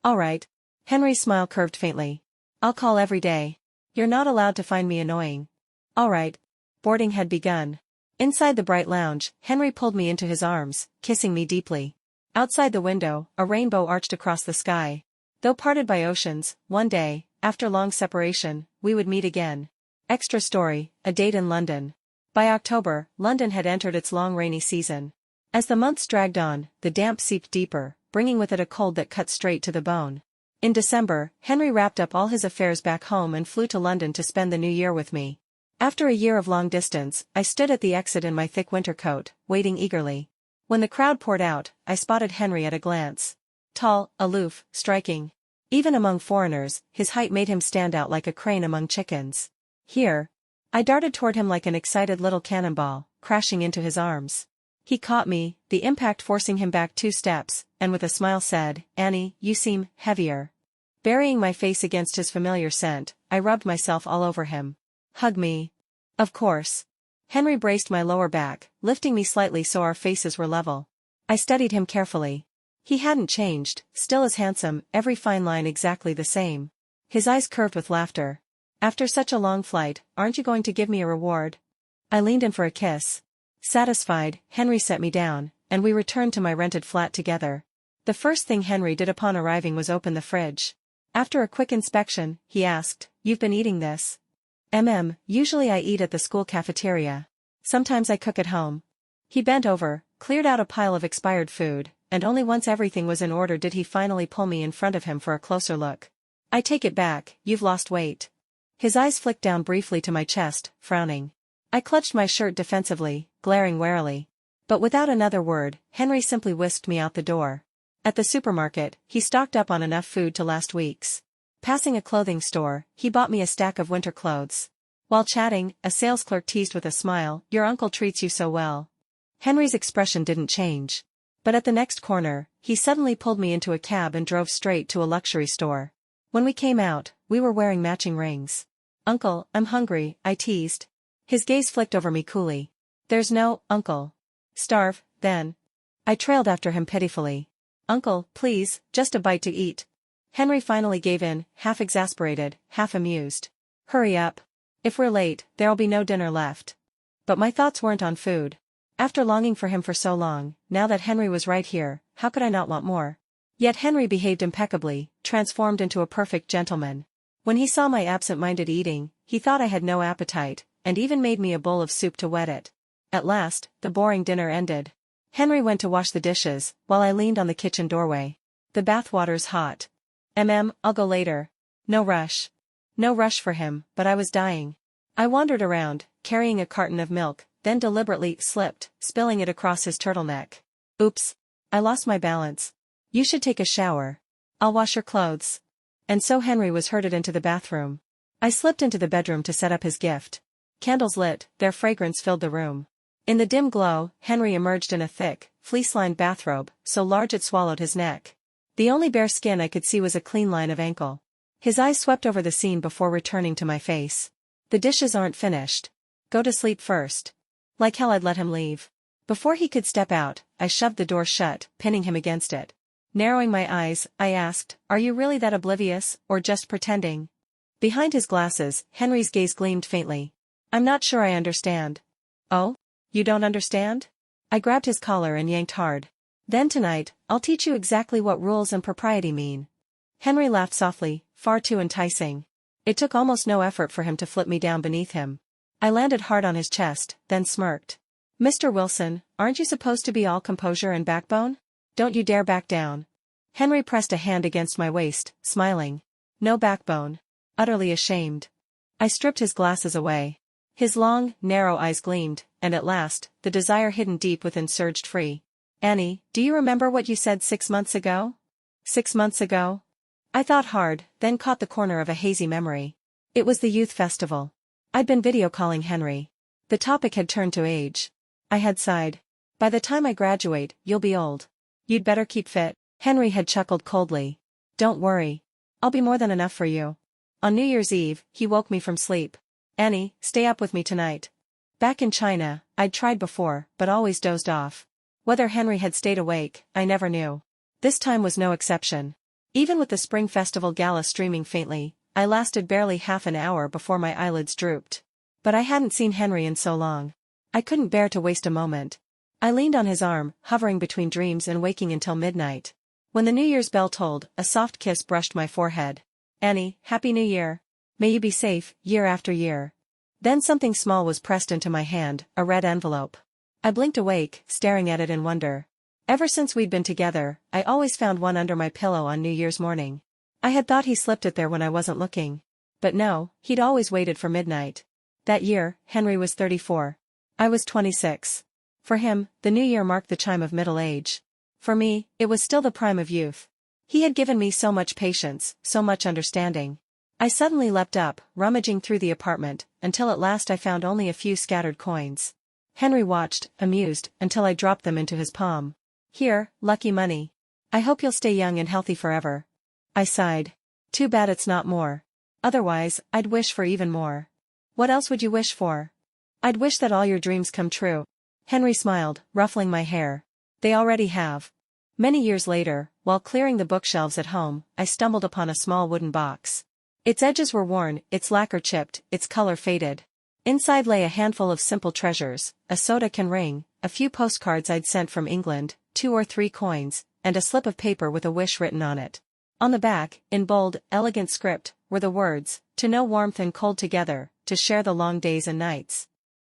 Speaker 1: All right. Henry's smile curved faintly. I'll call every day. You're not allowed to find me annoying. All right. Boarding had begun. Inside the bright lounge, Henry pulled me into his arms, kissing me deeply. Outside the window, a rainbow arched across the sky. Though parted by oceans, one day, after long separation, we would meet again. Extra story, a date in London. By October, London had entered its long rainy season. As the months dragged on, the damp seeped deeper, bringing with it a cold that cut straight to the bone. In December, Henry wrapped up all his affairs back home and flew to London to spend the new year with me. After a year of long distance, I stood at the exit in my thick winter coat, waiting eagerly. When the crowd poured out, I spotted Henry at a glance. Tall, aloof, striking. Even among foreigners, his height made him stand out like a crane among chickens. Here. I darted toward him like an excited little cannonball, crashing into his arms. He caught me, the impact forcing him back 2 steps, and with a smile said, Annie, you seem heavier. Burying my face against his familiar scent, I rubbed myself all over him. Hug me. Of course. Henry braced my lower back, lifting me slightly so our faces were level. I studied him carefully. He hadn't changed, still as handsome, every fine line exactly the same. His eyes curved with laughter. After such a long flight, aren't you going to give me a reward? I leaned in for a kiss. Satisfied, Henry set me down, and we returned to my rented flat together. The first thing Henry did upon arriving was open the fridge. After a quick inspection, he asked, You've been eating this? Usually I eat at the school cafeteria. Sometimes I cook at home. He bent over, cleared out a pile of expired food, and only once everything was in order did he finally pull me in front of him for a closer look. I take it back, you've lost weight. His eyes flicked down briefly to my chest, frowning. I clutched my shirt defensively, glaring warily. But without another word, Henry simply whisked me out the door. At the supermarket, he stocked up on enough food to last weeks. Passing a clothing store, he bought me a stack of winter clothes. While chatting, a sales clerk teased with a smile, Your uncle treats you so well. Henry's expression didn't change. But at the next corner, he suddenly pulled me into a cab and drove straight to a luxury store. When we came out, we were wearing matching rings. Uncle, I'm hungry, I teased. His gaze flicked over me coolly. There's no, uncle. Starve, then. I trailed after him pitifully. Uncle, please, just a bite to eat. Henry finally gave in, half exasperated, half amused. Hurry up. If we're late, there'll be no dinner left. But my thoughts weren't on food. After longing for him for so long, now that Henry was right here, how could I not want more? Yet Henry behaved impeccably, transformed into a perfect gentleman. When he saw my absent-minded eating, he thought I had no appetite, and even made me a bowl of soup to wet it. At last, the boring dinner ended. Henry went to wash the dishes, while I leaned on the kitchen doorway. The bathwater's hot. I'll go later. No rush. No rush for him, but I was dying. I wandered around, carrying a carton of milk, then deliberately slipped, spilling it across his turtleneck. Oops. I lost my balance. You should take a shower. I'll wash your clothes. And so Henry was herded into the bathroom. I slipped into the bedroom to set up his gift. Candles lit, their fragrance filled the room. In the dim glow, Henry emerged in a thick, fleece-lined bathrobe, so large it swallowed his neck. The only bare skin I could see was a clean line of ankle. His eyes swept over the scene before returning to my face. The dishes aren't finished. Go to sleep first. Like hell I'd let him leave. Before he could step out, I shoved the door shut, pinning him against it. Narrowing my eyes, I asked, are you really that oblivious, or just pretending? Behind his glasses, Henry's gaze gleamed faintly. I'm not sure I understand. Oh? You don't understand? I grabbed his collar and yanked hard. Then tonight, I'll teach you exactly what rules and propriety mean. Henry laughed softly, far too enticing. It took almost no effort for him to flip me down beneath him. I landed hard on his chest, then smirked. Mr. Wilson, aren't you supposed to be all composure and backbone? Don't you dare back down. Henry pressed a hand against my waist, smiling. No backbone. Utterly ashamed. I stripped his glasses away. His long, narrow eyes gleamed, and at last, the desire hidden deep within surged free. Annie, do you remember what you said 6 months ago? 6 months ago? I thought hard, then caught the corner of a hazy memory. It was the youth festival. I'd been video calling Henry. The topic had turned to age. I had sighed. By the time I graduate, you'll be old. You'd better keep fit. Henry had chuckled coldly. Don't worry. I'll be more than enough for you. On New Year's Eve, he woke me from sleep. Annie, stay up with me tonight. Back in China, I'd tried before, but always dozed off. Whether Henry had stayed awake, I never knew. This time was no exception. Even with the Spring Festival gala streaming faintly, I lasted barely half an hour before my eyelids drooped. But I hadn't seen Henry in so long. I couldn't bear to waste a moment. I leaned on his arm, hovering between dreams and waking until midnight. When the New Year's bell tolled, a soft kiss brushed my forehead. Annie, Happy New Year. May you be safe, year after year. Then something small was pressed into my hand, a red envelope. I blinked awake, staring at it in wonder. Ever since we'd been together, I always found one under my pillow on New Year's morning. I had thought he slipped it there when I wasn't looking. But no, he'd always waited for midnight. That year, Henry was 34. I was 26. For him, the new year marked the chime of middle age. For me, it was still the prime of youth. He had given me so much patience, so much understanding. I suddenly leapt up, rummaging through the apartment, until at last I found only a few scattered coins. Henry watched, amused, until I dropped them into his palm. Here, lucky money. I hope you'll stay young and healthy forever. I sighed. Too bad it's not more. Otherwise, I'd wish for even more. What else would you wish for? I'd wish that all your dreams come true. Henry smiled, ruffling my hair. They already have. Many years later, while clearing the bookshelves at home, I stumbled upon a small wooden box. Its edges were worn, its lacquer chipped, its color faded. Inside lay a handful of simple treasures, a soda can ring, a few postcards I'd sent from England, 2 or 3 coins, and a slip of paper with a wish written on it. On the back, in bold, elegant script, were the words, to know warmth and cold together, to share the long days and nights.